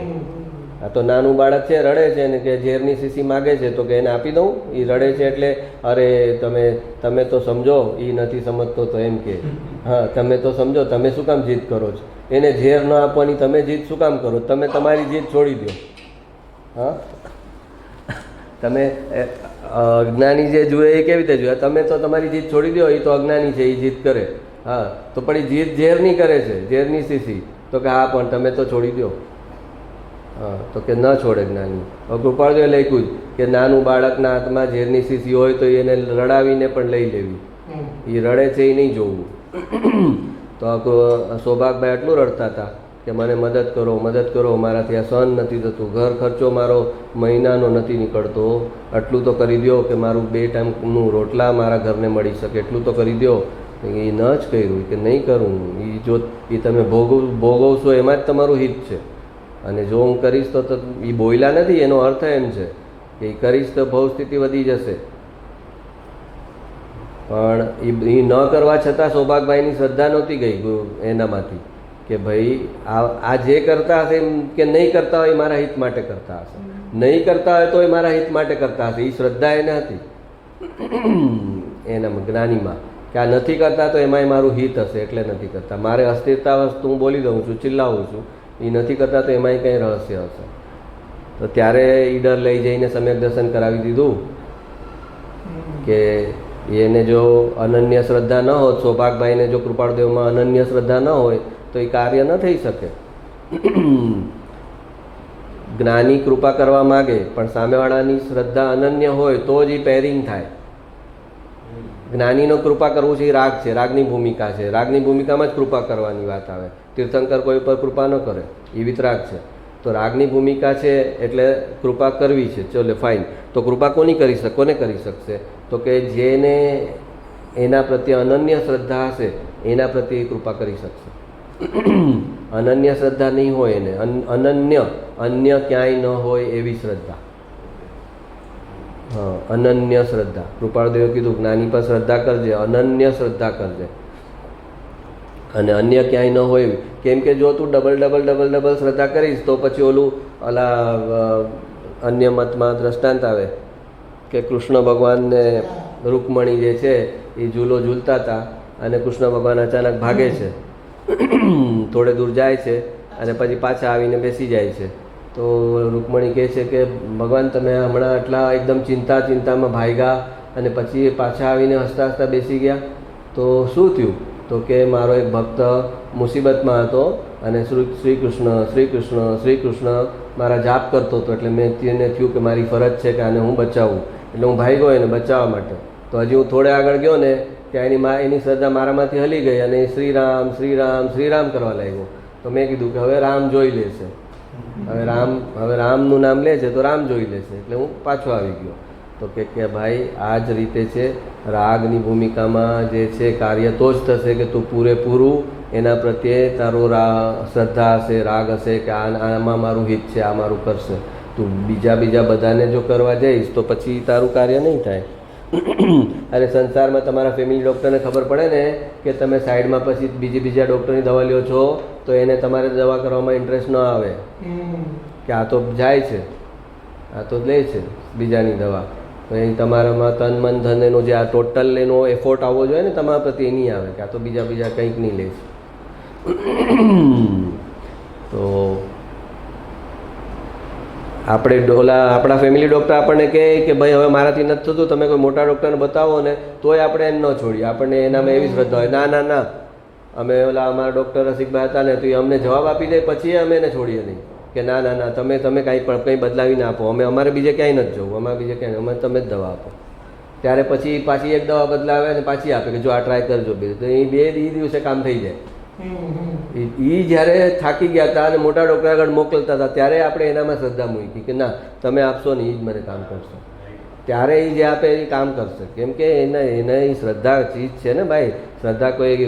આ તો નાનું બાળક છે, રડે છે ને કે ઝેરની શીશી માગે છે, તો કે એને આપી દઉં? એ રડે છે એટલે અરે તમે તો સમજો, એ નથી સમજતો તો એમ કે હા તમે તો સમજો, તમે શું કામ જીદ કરો છો? એને ઝેર ન આપવાની તમે જીદ શું કામ કરો? તમે તમારી જીદ છોડી દો. હા, તમે અજ્ઞાની જે જુએ એ કેવી રીતે જુએ? તમે તો તમારી જીદ છોડી દો, એ તો અજ્ઞાની છે, એ જીદ કરે. હા, તો પણ એ જીદ ઝેરની કરે છે, ઝેરની શીશી. તો કે હા પણ તમે તો છોડી દો. હા, તો કે ન છોડે જ્ઞાની. કૃપાળુએ લખ્યું કે નાનું બાળકના હાથમાં ઝેરની શીશી હોય તો એને રડાવીને પણ લઈ લેવી. એ રડે છે એ નહીં જોવું. તો સૌભાગભાઈ આટલું રડતા હતા કે મને મદદ કરો, મારાથી આ સહન નથી થતું, ઘર ખર્ચો મારો મહિનાનો નથી નીકળતો, આટલું તો કરી દો કે મારું 2 ટાઈમનું રોટલા મારા ઘરને મળી શકે, એટલું તો કરી દો. એ ન જ કર્યું કે નહીં કરું. જો એ તમે ભોગવશો એમાં જ તમારું હિત છે, અને જો હું કરીશ તો એ બોયલા નથી, એનો અર્થ એમ છે કે એ કરીશ તો ભવ સ્થિતિ વધી જશે. પણ એ ન કરવા છતાં સૌભાગભાઈની શ્રદ્ધા નહોતી ગઈ એનામાંથી કે ભાઈ આ જે કરતા હશે એમ કે નહીં કરતા હોય મારા હિત માટે કરતા હશે, નહીં કરતા હોય તો એ મારા હિત માટે કરતા હશે. એ શ્રદ્ધા એને હતી એનામાં જ્ઞાનીમાં કે આ નથી કરતા તો એમાંય મારું હિત હશે એટલે નથી કરતા. મારે અસ્થિરતા વસ્તુ હું બોલી દઉં છું, ચિલ્લાવું છું, એ નથી કરતા તો એમાંય કંઈ રહસ્ય હશે. તો ત્યારે ઈડર લઈ જઈને સમ્યક દર્શન કરાવી દીધું કે એને જો અનન્ય શ્રદ્ધા ન હોત, સૌભાગભાઈને જો કૃપાળુદેવમાં અનન્ય શ્રદ્ધા ન હોય તો એ કાર્ય ન થઈ શકે. જ્ઞાની કૃપા કરવા માગે પણ સામેવાળાની શ્રદ્ધા અનન્ય હોય તો જ એ પેરિંગ થાય. જ્ઞાનીનો કૃપા કરવું છે એ રાગ છે, રાગની ભૂમિકા છે. રાગની ભૂમિકામાં જ કૃપા કરવાની વાત આવે. તીર્થંકર કોઈ પર કૃપા ન કરે, એ વિતરાગ છે. તો રાગની ભૂમિકા છે એટલે કૃપા કરવી છે. ચલો ફાઇન, તો કૃપા કોને કરી શકશે? તો કે જેને એના પ્રત્યે અનન્ય શ્રદ્ધા હશે એના પ્રત્યે કૃપા કરી શકશે. અનન્ય શ્રદ્ધા નહીં હોય એને, અન્ય ક્યાંય ન હોય એવી શ્રદ્ધા. હા, અનન્ય શ્રદ્ધા. કૃપાળદેવે કીધું જ્ઞાની પર શ્રદ્ધા કરજે, અનન્ય શ્રદ્ધા કરજે. અને અન્ય ક્યાંય ન હોય. કેમ કે જો તું ડબલ શ્રદ્ધા કરીશ તો પછી અન્ય મતમાં દ્રષ્ટાંત આવે કે કૃષ્ણ ભગવાનને રૂકમણી જે છે એ ઝૂલો ઝૂલતા હતા અને કૃષ્ણ ભગવાન અચાનક ભાગે છે, થોડે દૂર જાય છે અને પછી પાછા આવીને બેસી જાય છે. તો રૂકમણી કહે છે કે ભગવાન તમે હમણાં આટલા એકદમ ચિંતામાં ભાગ્યા અને પછી પાછા આવીને હસતા હસતા બેસી ગયા, તો શું થયું? તો કે મારો એક ભક્ત મુસીબતમાં હતો અને શ્રી કૃષ્ણ મારા જાપ કરતો હતો, એટલે મેં તેને થયું કે મારી ફરજ છે કે આને હું બચાવું, એટલે હું ભાગ્યો એને બચાવવા માટે. તો હજી હું થોડે આગળ ગયો ને ત્યાં એની શ્રદ્ધા મારામાંથી હલી ગઈ અને શ્રી રામ કરવા લાગ્યો. તો મેં કીધું કે હવે રામ જોઈ લેશે, હવે રામનું નામ લે છે તો રામ જોઈ લેશે, એટલે હું પાછો આવી ગયો. તો કે ભાઈ આ જ રીતે છે રાગની ભૂમિકામાં જે છે કાર્ય તો જ થશે કે તું પૂરેપૂરું એના પ્રત્યે તારો શ્રદ્ધા હશે, રાગ હશે કે આમાં મારું હિત છે, આ મારું કરશે. તું બીજા બધાને જો કરવા જઈશ તો પછી તારું કાર્ય નહીં થાય. અને સંસારમાં તમારા ફેમિલી ડૉક્ટરને ખબર પડે ને કે તમે સાઈડમાં પછી બીજા ડૉક્ટરની દવા લ્યો છો તો એને તમારે દવા કરવામાં ઇન્ટરેસ્ટ ન આવે કે આ તો જાય છે, આ તો લે છે બીજાની દવા. તો એ તમારામાં તન મન ધન એનો જે આ ટોટલ એનો એફોર્ટ આવવો જોઈએ ને તમારા પ્રત્યે એ નહીં આવે કે આ તો બીજા કંઈક નહીં લે છે. તો આપણા ફેમિલી ડૉક્ટર આપણને કહે કે ભાઈ હવે મારાથી નથી થતું, તમે કોઈ મોટા ડૉક્ટરને બતાવો ને, તોય આપણે એમ ન છોડીએ. આપણને એનામાં એવી શ્રદ્ધા હોય ના અમે અમારા ડૉક્ટર રસિકભાઈ હતા ને તો એ અમને જવાબ આપી દે પછી અમે એને છોડીએ નહીં કે ના તમે કંઈ બદલાવીને આપો, અમારે બીજે ક્યાંય નથી જવું, અમારે બીજે ક્યાંય અમે તમે જ દવા આપો. ત્યારે પછી પાછી એક દવા બદલાવે અને પાછી આપે કે જો આ ટ્રાય કરજો બીજું. તો એ બે દિવસે કામ થઈ જાય. એ જ્યારે થાકી ગયા હતા અને મોટા ડૉક્ટર આગળ મોકલતા હતા ત્યારે આપણે એનામાં શ્રદ્ધા મૂકી કે ના તમે આપશો ને એ જ મને કામ કરશે. ત્યારે એ જે આપે એ કામ કરશે. કેમ કે એને શ્રદ્ધા ચીજ છે ને ભાઈ. શ્રદ્ધા કોઈ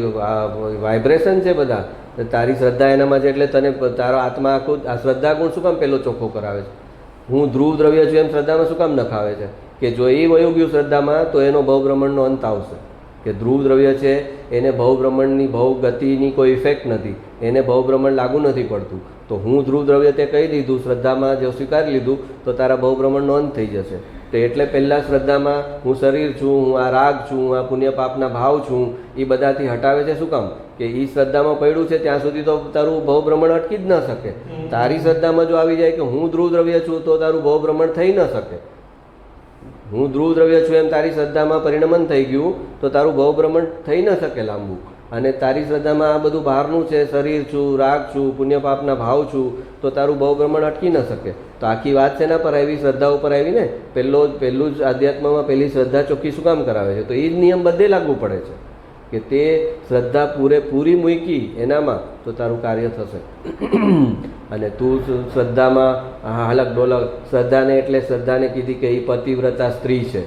વાઇબ્રેશન છે બધા. તારી શ્રદ્ધા એનામાં છે એટલે તને તારો આત્મા આખું આ શ્રદ્ધા ગુણ શું કામ પેલો ચોખ્ખો કરાવે છે? હું ધ્રુવ દ્રવ્ય છું એમ શ્રદ્ધામાં શું કામ નખાવે છે? કે જો એ વયું ગયું શ્રદ્ધામાં તો એનો ભવભ્રમણનો અંત આવશે. કે ધ્રુવ દ્રવ્ય છે એને ભવભ્રમણની ગતિની કોઈ ઇફેક્ટ નથી, એને ભવભ્રમણ લાગુ નથી પડતું. તો હું ધ્રુવ દ્રવ્ય તે કહી દીધું, શ્રદ્ધામાં જો સ્વીકારી લીધું તો તારા ભવભ્રમણનો અંત થઈ જશે. તો એટલે પહેલાં શ્રદ્ધામાં હું શરીર છું, હું આ રાગ છું, હું આ પુણ્ય પાપના ભાવ છું, એ બધાથી હટાવે છે. શું કામ? કે એ શ્રદ્ધામાં પડ્યું છે ત્યાં સુધી તો તારું ભવભ્રમણ અટકી જ ન શકે. તારી શ્રદ્ધામાં જો આવી જાય કે હું ધ્રુવ દ્રવ્ય છું તો તારું ભવભ્રમણ થઈ ન શકે. હું ધ્રુવ દ્રવ્ય છું એમ તારી શ્રદ્ધામાં પરિણમન થઈ ગયું તો તારું ભવભ્રમણ થઈ ન શકે લાંબુ. અને તારી શ્રદ્ધામાં આ બધું બહારનું છે, શરીર છું, રાગ છું, પુણ્ય પાપના ભાવ છું, તો તારું ભવભ્રમણ અટકી ન શકે. તો આખી વાત છે એના પર આવી, શ્રદ્ધા ઉપર આવી ને. પહેલું જ આધ્યાત્મમાં પહેલી શ્રદ્ધા ચોખ્ખી શું કામ કરાવે છે? તો એ જ નિયમ બધે લાગુ પડે છે કે તે શ્રદ્ધા પૂરી મૂકી એનામાં તો તારું કાર્ય થશે. અને તું શ્રદ્ધામાં હાલક ડોલક શ્રદ્ધાને એટલે શ્રદ્ધાને કીધી કે એ પતિવ્રતા સ્ત્રી છે.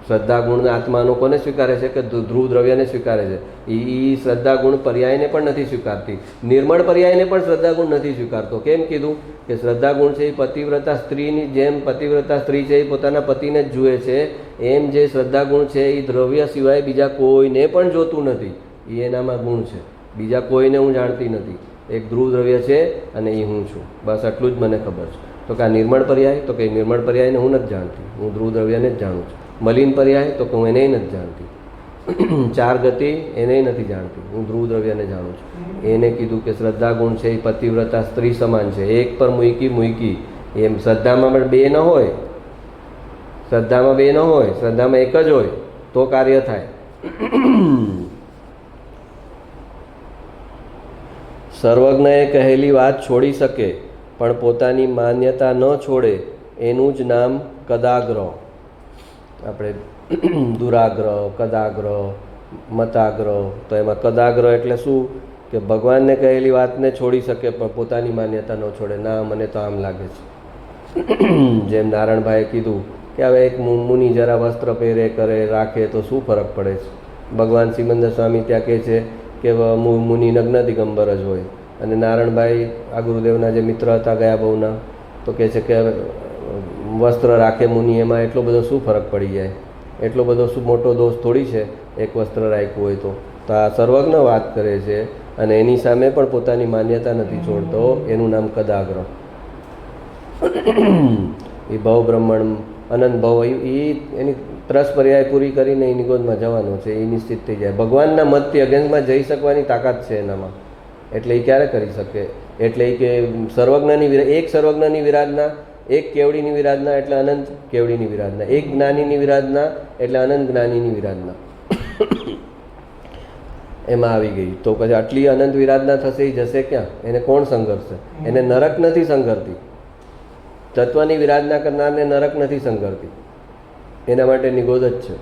શ્રદ્ધા ગુણ આત્માનો કોને સ્વીકારે છે? કે ધ્રુવ દ્રવ્યને સ્વીકારે છે. એ શ્રદ્ધા ગુણ પર્યાયને પણ નથી સ્વીકારતી, નિર્મળ પર્યાયને પણ શ્રદ્ધા ગુણ નથી સ્વીકારતો. કેમ કીધું? કે શ્રદ્ધા ગુણ છે એ પતિવ્રતા સ્ત્રીની જેમ પતિવ્રતા સ્ત્રી છે એ પોતાના પતિને જ જુએ છે, એમ જે શ્રદ્ધા ગુણ છે એ દ્રવ્ય સિવાય બીજા કોઈને પણ જોતું નથી. એ એનામાં ગુણ છે. બીજા કોઈને હું જાણતી નથી. એક ધ્રુવ દ્રવ્ય છે અને એ હું છું, બસ આટલું જ મને ખબર છે. તો કે આ નિર્મળ પર્યાય? તો કે નિર્મળ પર્યાયને હું નથી જાણતી, હું ધ્રુવ દ્રવ્યને જ જાણું છું. મલિન પર્યાય? તો કે હું એને નથી જાણતી. ચાર ગતિ એને નથી જાણતી, હું ધ્રુવ દ્રવ્યને જાણું છું. એને કીધું કે શ્રદ્ધા ગુણ છે એ પતિવ્રતા સ્ત્રી સમાન છે. એક પર મૂકી એમ શ્રદ્ધામાં પણ બે ન હોય, શ્રદ્ધામાં એક જ હોય તો કાર્ય થાય. સર્વજ્ઞએ કહેલી વાત છોડી શકે પણ પોતાની માન્યતા ન છોડે એનું જ નામ કદાગ્રહ. આપણે દુરાગ્રહ, કદાગ્રહ, મતાગ્રહ. તો એમાં કદાગ્રહ એટલે શું? કે ભગવાનને કહેલી વાતને છોડી શકે પણ પોતાની માન્યતા ન છોડે. ના મને તો આમ લાગે છે. જેમ નારાયણભાઈએ કીધું કે હવે એક મુનિ જરા વસ્ત્ર પહેરે કરે રાખે તો શું ફરક પડે છે? ભગવાન સિમંદર સ્વામી ત્યાં કહે છે કે મુનિ નગ્ન દિગંબર જ હોય. અને નારાયણભાઈ આ ગુરુદેવના જે મિત્ર હતા ગયા બહુના તો કહે છે કે વસ્ત્ર રાખે મુનિ, એમાં એટલો બધો શું ફરક પડી જાય? એટલો બધો શું મોટો દોષ થોડી છે એક વસ્ત્ર રાખ્યું હોય તો? તો આ સર્વજ્ઞ વાત કરે છે અને એની સામે પણ પોતાની માન્યતા નથી છોડતો. એનું નામ કદાગ્ર. એ ભવ બ્રહ્મણ અનંત ભવ એની ત્રસ પર્યાય પૂરી કરીને એ નિગોદમાં જવાનો છે, એ નિશ્ચિત થઈ જાય. ભગવાનના મતથી અગેન્સ્ટમાં જઈ શકવાની તાકાત છે એનામાં, એટલે એ ક્યારે કરી શકે? એટલે એ કે સર્વજ્ઞની એક સર્વજ્ઞની વિરાધના, એક કેવડીની વિરાધના એટલે અનંત કેવડીની વિરાધના, એક જ્ઞાનીની વિરાધના એટલે અનંત જ્ઞાનીની વિરાધના એમાં આવી ગઈ. તો પછી આટલી અનંત વિરાધના થશે, એ જશે ક્યાં? એને કોણ સંઘર્ષે? એને નરક નથી સંઘરતી. તત્વની વિરાધના કરનારને નરક નથી સંઘરતી. એના માટે નિગોદ જ છે.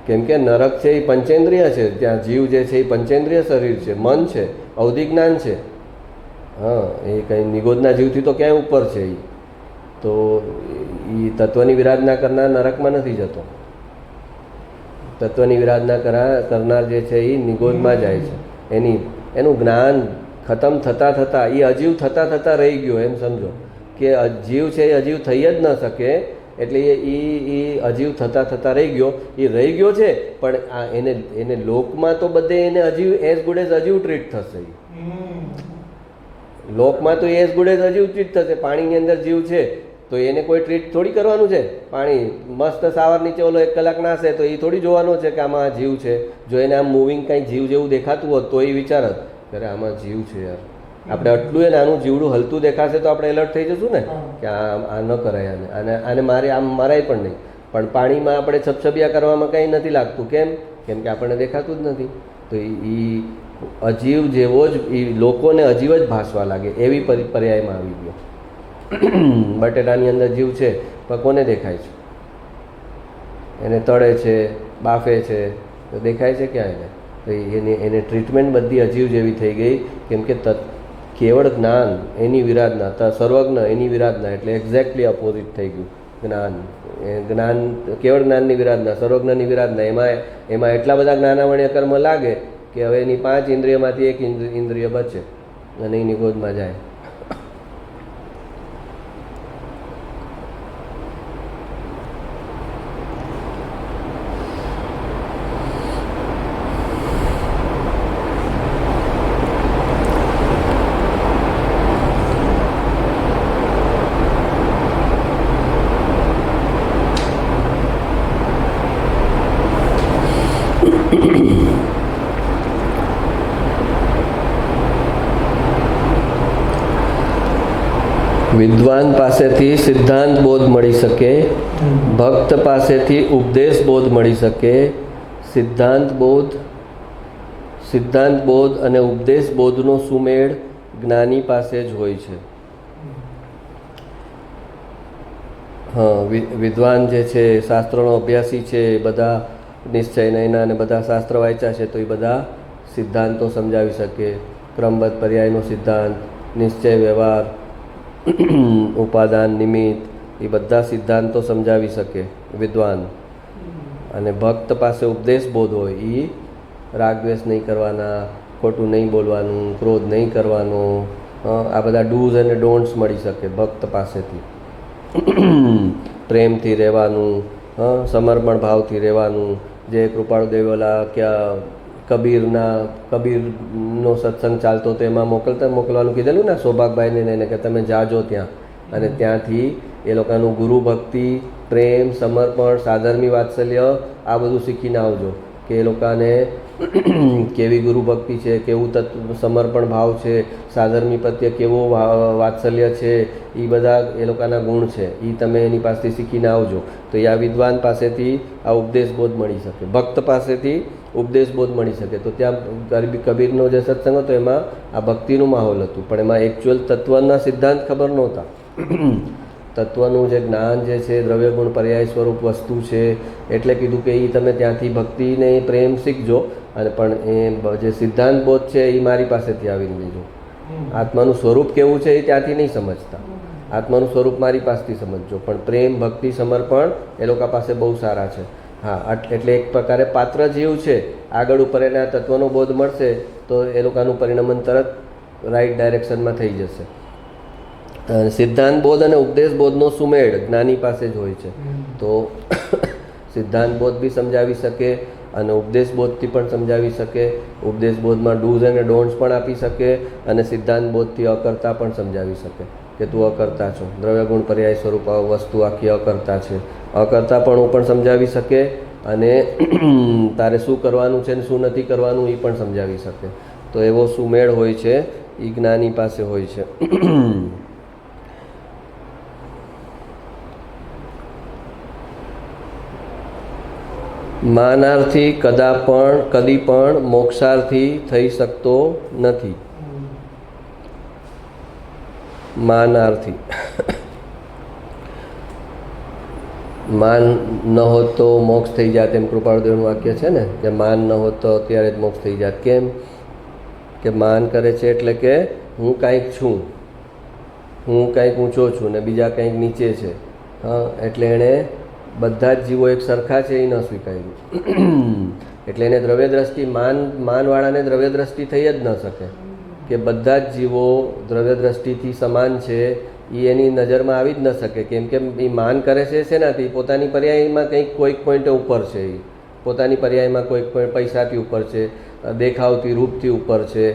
કેમ કે નરક છે એ પંચેન્દ્રિય છે, ત્યાં જીવ જે છે એ પંચેન્દ્રિય શરીર છે, મન છે, અવધિ જ્ઞાન છે. હા, એ કંઈ નિગોદના જીવથી તો ક્યાંય ઉપર છે. એ તો એ તત્વની વિરાધના કરનાર નરકમાં નથી જતો. તત્વની વિરાધના કરનાર જે છે એ નિગોદમાં જાય છે. એનું જ્ઞાન ખતમ થતાં થતાં એ અજીવ થતાં થતાં રહી ગયો, એમ સમજો કે જીવ છે એ અજીવ થઈ જ ન શકે. એટલે એ અજીવ થતાં થતાં રહી ગયો છે. પણ એને લોકમાં તો બધે એને અજીવ એઝ ગુડ એઝ અજીવ ટ્રીટ થશે. લોકમાં તો એઝ ગુડ એઝ અજીવ ટ્રીટ થશે. પાણીની અંદર જીવ છે તો એને કોઈ ટ્રીટ થોડી કરવાનું છે. પાણી મસ્ત સાવર નીચે ઓલો 1 કલાક નાશે તો એ થોડી જોવાનો છે કે આમાં જીવ છે. જો એને આમ મૂવિંગ કંઈ જીવ જેવું દેખાતું હોત તો એ વિચારત કે આમાં જીવ છે યાર. આપણે આટલું એ નાનું જીવડું હલતું દેખાશે તો આપણે એલર્ટ થઈ જશું ને કે આ ન કરાય, આને મરાય પણ નહીં. પણ પાણીમાં આપણે છપછપિયા કરવામાં કંઈ નથી લાગતું. કેમ કે આપણને દેખાતું જ નથી. તો એ અજીવ જેવો જ એ લોકોને અજીવ જ ભાસવા લાગે એવી પર્યાયમાં આવી ગયો. બટેટાની અંદર જીવ છે પણ કોને દેખાય છે? એને તળે છે, બાફે છે, તો દેખાય છે ક્યાં એને? તો એને ટ્રીટમેન્ટ બધી અજીવ જેવી થઈ ગઈ. કેમ કે કેવળ જ્ઞાન એની વિરાધના, સર્વજ્ઞ એની વિરાધના, એટલે એક્ઝેક્ટલી અપોઝિટ થઈ ગયું. જ્ઞાન કેવળ જ્ઞાનની વિરાધના, સર્વજ્ઞની વિરાધના, એમાં એટલા બધા જ્ઞાનાવર્ણ્ય કર્મ લાગે કે હવે એની 5 ઇન્દ્રિયમાંથી 1 ઇન્દ્રિય બચે અને એ નિગોદમાં જાય. વિદ્વાન પાસેથી સિદ્ધાંત બોધ મળી શકે, ભક્ત પાસેથી ઉપદેશ બોધ મળી શકે. સિદ્ધાંત બોધ અને ઉપદેશ બોધનો સુમેળ જ્ઞાની પાસે જ હોય છે. હા, વિદ્વાન જે છે, શાસ્ત્રોનો અભ્યાસી છે, બધા નિશ્ચય નયના અને બધા શાસ્ત્ર વાંચ્યા છે, તો એ બધા સિદ્ધાંતો સમજાવી શકે. ક્રમબદ્ધ પર્યાયનો સિદ્ધાંત, નિશ્ચય વ્યવહાર, ઉપાદાન નિમિત્ત, એ બધા સિદ્ધાંતો સમજાવી શકે વિદ્વાન. અને ભક્ત પાસે ઉપદેશ બોધ હોય, એ રાગદ્વેષ નહીં કરવાના, ખોટું નહીં બોલવાનું, ક્રોધ નહીં કરવાનો, આ બધા ડૂઝ અને ડોન્ટ્સ મળી શકે ભક્ત પાસેથી. પ્રેમથી રહેવાનું, સમર્પણ ભાવથી રહેવાનું. જે કૃપાળુ દેવોલા ક્યાં કબીરનો સત્સંગ ચાલતો તો એમાં મોકલવાનું કીધેલું ને સૌભાગભાઈને એને કે તમે જાજો ત્યાં, અને ત્યાંથી એ લોકોનું ગુરુ ભક્તિ, પ્રેમ, સમર્પણ, સાધર્મી વાત્સલ્ય આ બધું શીખીને આવજો કે એ લોકોને કેવી ગુરુ ભક્તિ છે, કેવું સમર્પણ ભાવ છે, સાધર્મી પ્રત્યે કેવો વાત્સલ્ય છે, એ બધા એ લોકોના ગુણ છે. એ તમે એની પાસેથી શીખીને આવજો. તો એ આ વિદ્વાન પાસેથી આ ઉપદેશ બોધ મળી શકે, ભક્ત પાસેથી ઉપદેશ બોધ મળી શકે. તો ત્યાં કબીરનો જે સત્સંગ હતો એમાં આ ભક્તિનું માહોલ હતું, પણ એમાં એકચ્યુઅલ તત્વના સિદ્ધાંત ખબર નહોતા. તત્વનું જે જ્ઞાન જે છે, દ્રવ્ય ગુણ પર્યાય સ્વરૂપ વસ્તુ છે, એટલે કીધું કે એ તમે ત્યાંથી ભક્તિને પ્રેમ શીખજો, અને પણ એ જે સિદ્ધાંત બોધ છે એ મારી પાસેથી આવીને લેજો. આત્માનું સ્વરૂપ કેવું છે એ ત્યાંથી નહીં સમજતા, આત્માનું સ્વરૂપ મારી પાસેથી સમજજો. પણ પ્રેમ, ભક્તિ, સમર્પણ એ લોકો પાસે બહુ સારા છે. હા, એટલે એક પ્રકારે પાત્ર જીવ છે, આગળ ઉપર એને આ તત્વનો બોધ મળશે તો એ લોકોનું પરિણમન તરત રાઈટ ડાયરેક્શનમાં થઈ જશે. સિદ્ધાંત બોધ અને ઉપદેશ બોધનો સુમેળ જ્ઞાની પાસે જ હોય છે. તો સિદ્ધાંત બોધ બી સમજાવી શકે અને ઉપદેશ બોધથી પણ સમજાવી શકે. ઉપદેશ બોધમાં ડૂઝ અને ડોન્ટ્સ પણ આપી શકે અને સિદ્ધાંત બોધથી અકર્તા પણ સમજાવી શકે કે તું અકર્તા છો. દ્રવ્ય ગુણ પર્યાય સ્વરૂપ વસ્તુ આખી અકર્તા છે. અકર્તાપણું પણ સમજાવી શકે અને તારે શું કરવાનું છે ને શું નથી કરવાનું એ પણ સમજાવી શકે. તો એવો સુમેળ હોય છે એ જ્ઞાની પાસે હોય છે. માનાર્થી કદી પણ મોક્ષાર્થી થઈ શકતો નથી. માનાર્થી માન ન હોત તો મોક્ષ થઈ જાત એમ કૃપાળુદેવનું વાક્ય છે ને કે માન ન હોત તો અત્યારે જ મોક્ષ થઈ જાત. કેમ કે માન કરે છે એટલે કે હું કાંઈક છું, હું કાંઈક ઊંચો છું ને બીજા કંઈક નીચે છે. હા, એટલે એણે બધા જ જીવો એક સરખા છે એ ન સ્વીકાર્યું. એટલે એને દ્રવ્ય દ્રષ્ટિ માનવાળાને દ્રવ્ય દ્રષ્ટિ થઈ જ ન શકે કે બધા જ જીવો દ્રવ્ય દ્રષ્ટિથી સમાન છે. એ એની નજરમાં આવી જ ન શકે. કેમ કે એ માન કરે છે શેનાથી? પોતાની પર્યાયમાં કંઈક કોઈક પોઈન્ટે ઉપર છે. એ પોતાની પર્યાયમાં કોઈક પોઈન્ટ પૈસાથી ઉપર છે, દેખાવથી રૂપથી ઉપર છે,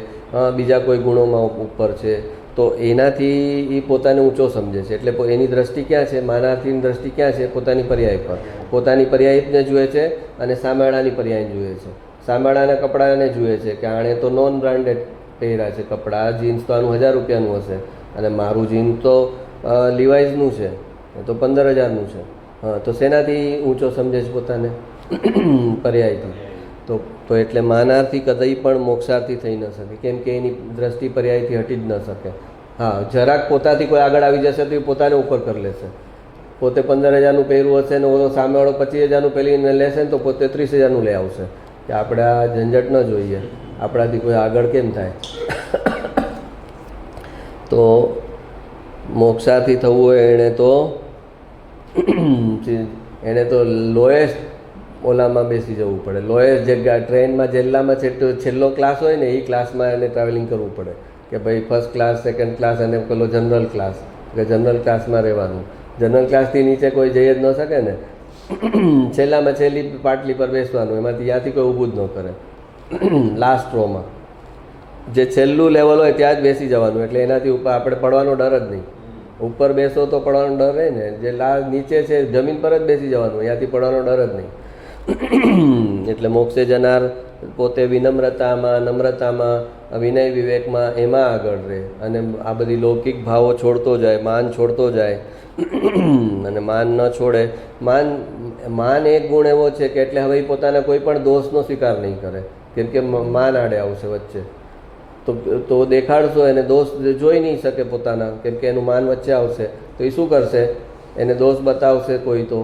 બીજા કોઈ ગુણોમાં ઉપર છે. તો એનાથી એ પોતાને ઊંચો સમજે છે. એટલે એની દ્રષ્ટિ ક્યાં છે? માનાર્થીની દ્રષ્ટિ ક્યાં છે? પોતાની પર્યાય પર. પોતાની પર્યાયને જુએ છે અને સામેવાળાની પર્યાયને જુએ છે. સામેવાળાના કપડાને જુએ છે કે આણે તો નોન બ્રાન્ડેડ પહેર્યા છે કપડાં, જીન્સ તો આનું 1000 રૂપિયાનું હશે અને મારું જીન્સ તો લિવાઇઝનું છે તો 15,000નું છે. હા, તો શેનાથી ઊંચો સમજે છે પોતાને? પર્યાયથી. તો એટલે માનાર્થી કદી પણ મોક્ષાર્થી થઈ ન શકે. કેમ કે એની દ્રષ્ટિ પર્યાયથી હટી જ ન શકે. હા, જરાક પોતાથી કોઈ આગળ આવી જશે તો એ પોતાને ઉપર કરી લેશે. પોતે 15,000નું પહેરવું હશે ને ઓલો સામેવાળો 25,000નું પહેરીને લેશે ને તો પોતે 30,000નું લઈ આવશે કે આપણે આ ઝંઝટ ન જોઈએ, આપણાથી કોઈ આગળ કેમ થાય. તો મોક્ષાર્થી થવું હોય એણે તો લોએસ્ટ ઓલામાં બેસી જવું પડે. લોએસ્ટ જે ટ્રેનમાં જેલ્લામાં છેલ્લો ક્લાસ હોય ને એ ક્લાસમાં એને ટ્રાવેલિંગ કરવું પડે કે ભાઈ ફર્સ્ટ ક્લાસ, સેકન્ડ ક્લાસ અને પેલો જનરલ ક્લાસ, કે જનરલ ક્લાસમાં રહેવાનું. જનરલ ક્લાસથી નીચે કોઈ જઈ જ ન શકે ને. છેલ્લામાં છેલ્લી પાટલી પર બેસવાનું, એમાંથી ત્યાંથી કોઈ ઊભું જ ન કરે. લાસ્ટ રોમાં જે છેલ્લું લેવલ હોય ત્યાં જ બેસી જવાનું. એટલે એનાથી ઉપર આપણે પડવાનો ડર જ નહીં. ઉપર બેસો તો પડવાનો ડર રહે ને. જે નીચે છે જમીન પર જ બેસી જવાનું, ત્યાંથી પડવાનો ડર જ નહીં. એટલે મોક્ષે જનાર પોતે વિનમ્રતામાં, નમ્રતામાં, વિનય વિવેકમાં એમાં આગળ રહે અને આ બધી લૌકિક ભાવો છોડતો જાય, માન છોડતો જાય. અને માન ન છોડે. માન એક ગુણ એવો છે કે એટલે હવે પોતાના કોઈ પણ દોષનો સ્વીકાર નહીં કરે. કેમ કે માન આડે આવશે વચ્ચે તો દેખાડશો એને દોષ જોઈ નહીં શકે પોતાના. કેમ કે એનું માન વચ્ચે આવશે તો એ શું કરશે? એને દોષ બતાવશે કોઈ તો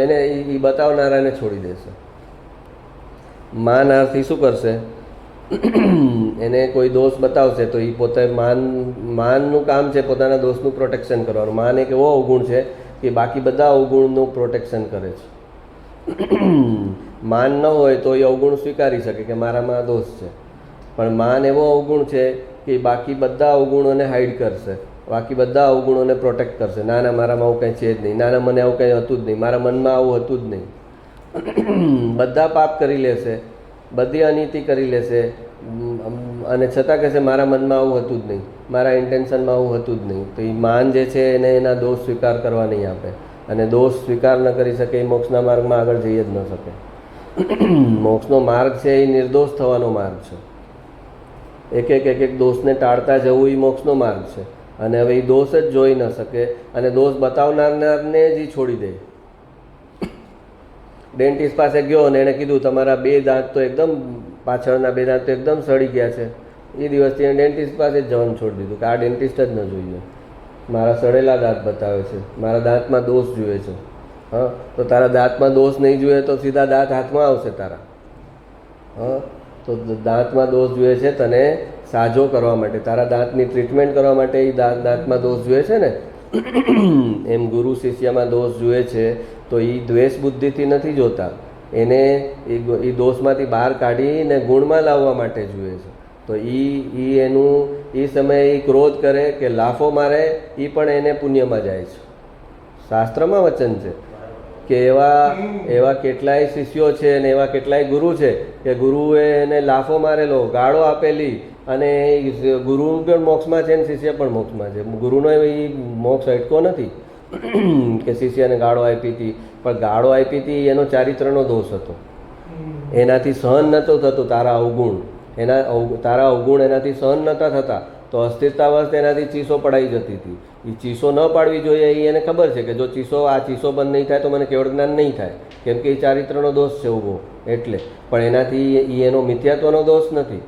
એને એ બતાવનારાને છોડી દેશે. માનાર્થી શું કરશે? એને કોઈ દોષ બતાવશે તો એ પોતે માનનું કામ છે પોતાના દોષનું પ્રોટેક્શન કરવાનું. માન એક એવો અવગુણ છે કે બાકી બધા અવગુણનું પ્રોટેક્શન કરે છે. માન ન હોય તો એ અવગુણ સ્વીકારી શકે કે મારામાં દોષ છે, પણ માન એવો અવગુણ છે કે બાકી બધા અવગુણોને હાઈડ કરશે, બાકી બધા અવગુણોને પ્રોટેક્ટ કરશે. ના ના, મારામાં આવું કંઈ છે જ નહીં, ના ના મને આવું કંઈ હતું જ નહીં, મારા મનમાં આવું હતું જ નહીં. બધા પાપ કરી લેશે, બધી અનીતિ કરી લેશે અને છતાં કહેશે મારા મનમાં આવું હતું જ નહીં, મારા ઇન્ટેન્શનમાં આવું હતું જ નહીં. તો એ માન જે છે એને એના દોષ સ્વીકાર કરવા નહીં આપે અને દોષ સ્વીકાર ન કરી શકે એ મોક્ષના માર્ગમાં આગળ જઈ જ ન શકે. મોક્ષનો માર્ગ છે એ નિર્દોષ થવાનો માર્ગ છે. એક એક દોષને ટાળતા જવું એ મોક્ષનો માર્ગ છે. અને હવે એ દોષ જ જોઈ ન શકે અને દોષ બતાવનારને જ એ છોડી દે. ડેન્ટિસ્ટ પાસે ગયો અને એણે કીધું તમારા 2 દાંત તો એકદમ પાછળના 2 દાંત તો એકદમ સડી ગયા છે. એ દિવસથી એને ડેન્ટિસ્ટ પાસે જ જવાનું છોડી દીધું કે આ ડેન્ટિસ્ટ જ ન જોઈએ, મારા સડેલા દાંત બતાવે છે, મારા દાંતમાં દોષ જુએ છે. હા, તો તારા દાંતમાં દોષ નહીં જોઈએ તો સીધા દાંત હાથમાં આવશે તારા. હા, તો દાંતમાં દોષ જોઈએ છે તને સાજો કરવા માટે, તારા દાંતની ટ્રીટમેન્ટ કરવા માટે એ દાંતમાં દોષ જોઈએ છે ને. એમ ગુરુ શિષ્યમાં દોષ જુએ છે તો એ દ્વેષ બુદ્ધિથી નથી જોતા, એને એ દોષમાંથી બહાર કાઢીને ગુણમાં લાવવા માટે જુએ છે. તો એ સમયે એ ક્રોધ કરે કે લાફો મારે એ પણ એને પુણ્યમાં જાય છે. શાસ્ત્રમાં વચન છે કે એવા કેટલાય શિષ્યો છે અને એવા કેટલાય ગુરુ છે કે ગુરુએ એને લાફો મારેલો, ગાળો આપેલી, અને ગુરુ પણ મોક્ષમાં છે અને શિષ્ય પણ મોક્ષમાં છે. ગુરુનો એ મોક્ષ અટકો નથી કે શિષ્યને ગાળો આપી હતી, પણ ગાળો આપી હતી એનો ચારિત્રનો દોષ હતો. એનાથી સહન નહોતો થતું તારા અવગુણ, તારા અવગુણ એનાથી સહન નહોતા થતા, તો અસ્થિરતાવસ્થ એનાથી ચીસો પડાઈ જતી હતી. એ ચીસો ન પાડવી જોઈએ એ એને ખબર છે કે જો આ ચીસો બંધ નહીં થાય તો મને કેવળ જ્ઞાન નહીં થાય, કેમ કે એ ચારિત્રનો દોષ છે ઊભો એટલે. પણ એનાથી એનો મિથ્યાત્વનો દોષ નથી,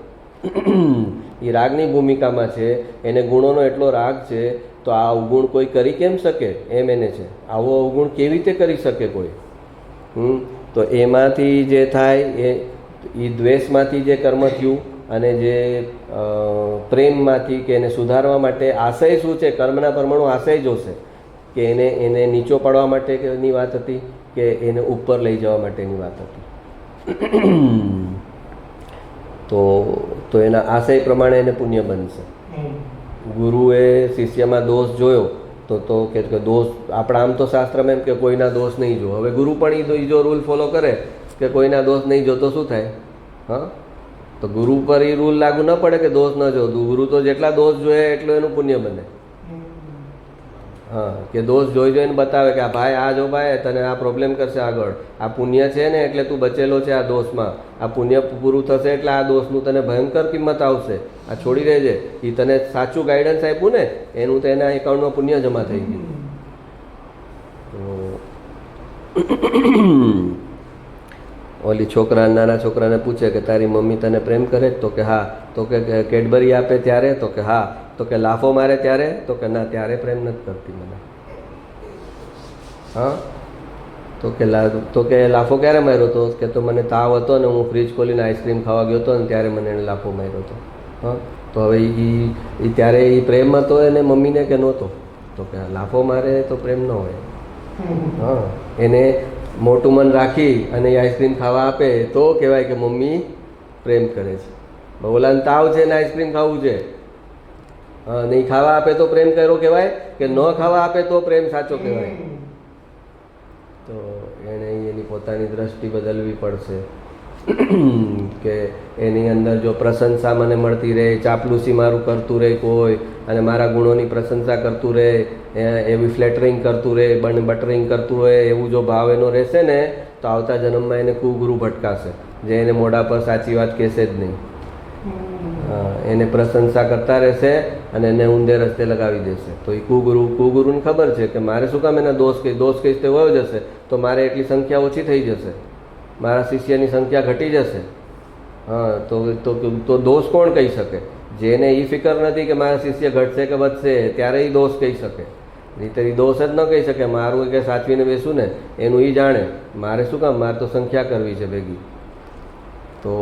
એ રાગની ભૂમિકામાં છે, એને ગુણોનો એટલો રાગ છે. તો આ અવગુણ કોઈ કરી કેમ શકે એમ એને છે. આવો અવગુણ કેવી રીતે કરી શકે કોઈ? તો એમાંથી જે થાય એ દ્વેષમાંથી જે કર્મ થયું, અને જે પ્રેમમાંથી કે એને સુધારવા માટે આશય શું છે, કર્મના પરમાણુ આશય જોશે કે એને નીચો પાડવા માટેની વાત હતી કે એને ઉપર લઈ જવા માટેની વાત હતી. તો એના આશય પ્રમાણે એને પુણ્ય બનશે. ગુરુએ શિષ્યમાં દોષ જોયો તો કે દોષ આપણા આમ તો શાસ્ત્રમાં એમ કે કોઈના દોષ નહીં જો. હવે ગુરુ પણ એ જો રૂલ ફોલો કરે કે કોઈના દોષ નહીં જો તો શું થાય? હા, તો ગુરુ પર એ રૂલ લાગુ ન પડે કે દોષ ન જો. ગુરુ તો જેટલા દોષ જોઈએ એટલું એનું પુણ્ય બને. હા, કે દોષ જોઈને બતાવે કે આ ભાઈ આ જો ભાઈ તને આ પ્રોબ્લેમ કરશે આગળ, આ પુણ્ય છે ને એટલે તું બચેલો છે આ દોષમાં, આ પુણ્ય પૂરું થશે એટલે આ દોષનું તને ભયંકર કિંમત આવશે, આ છોડી રહેજે. એ તને સાચું ગાઈડન્સ આપ્યું ને એનું તો એના એકાઉન્ટમાં પુણ્ય જમા થઈ ગયું. ઓલી નાના છોકરાને પૂછે કે તારી મમ્મી તને પ્રેમ કરે? તો કે હા. તો કે કેડબરી આપે ત્યારે? તો કે હા. તો કે લાફો મારે ત્યારે? તો કે ના, ત્યારે પ્રેમ નથી કરતી મને. હા, તો કે લાફો ક્યારે માર્યો હતો? કે તો મને તાવ હતો ને હું ફ્રીજ ખોલીને આઈસ્ક્રીમ ખાવા ગયો હતો ને ત્યારે મને એને લાફો માર્યો હતો. હા, તો હવે એ ત્યારે એ પ્રેમ હતો એને મમ્મીને કે નહોતો? તો કે લાફો મારે તો પ્રેમ ન હોય. હા, એને મોટું મન રાખી અને એ આઈસ્ક્રીમ ખાવા આપે તો કહેવાય કે મમ્મી પ્રેમ કરે છે. ઓલાને તાવ છે ને આઈસ્ક્રીમ ખાવું છે, હા, નહીં ખાવા આપે તો પ્રેમ કર્યો કહેવાય કે ન ખાવા આપે તો પ્રેમ સાચો કહેવાય? તો એણે એની પોતાની દ્રષ્ટિ બદલવી પડશે કે એની અંદર જો પ્રશંસા મને મળતી રહે, ચાપલુસી મારું કરતું રહે કોઈ, અને મારા ગુણોની પ્રશંસા કરતું રહે, એવી ફ્લેટરિંગ કરતું રહે, બટરિંગ કરતું રહે, એવું જો ભાવ એનો રહેશે ને તો આવતા જન્મમાં એને કુગુરુ ભટકાશે, જે એને મોઢા પર સાચી વાત કહેશે જ નહીં. એને પ્રશંસા કરતા રહેશે અને એને ઊંધે રસ્તે લગાવી દેશે. તો એ કુગુરુને ખબર છે કે મારે શું કામ એના દોષ કહીશ તે વયો જશે તો મારે એટલી સંખ્યા ઓછી થઈ જશે, મારા શિષ્યની સંખ્યા ઘટી જશે. હા, તો દોષ કોણ કહી શકે? જેને એ ફિકર નથી કે મારા શિષ્ય ઘટશે કે વધશે ત્યારે એ દોષ કહી શકે. નહીંતર એ દોષ જ ન કહી શકે. મારું કે સાચવીને બેસું ને એનું એ જાણે મારે શું કામ, મારે તો સંખ્યા કરવી છે ભેગી. તો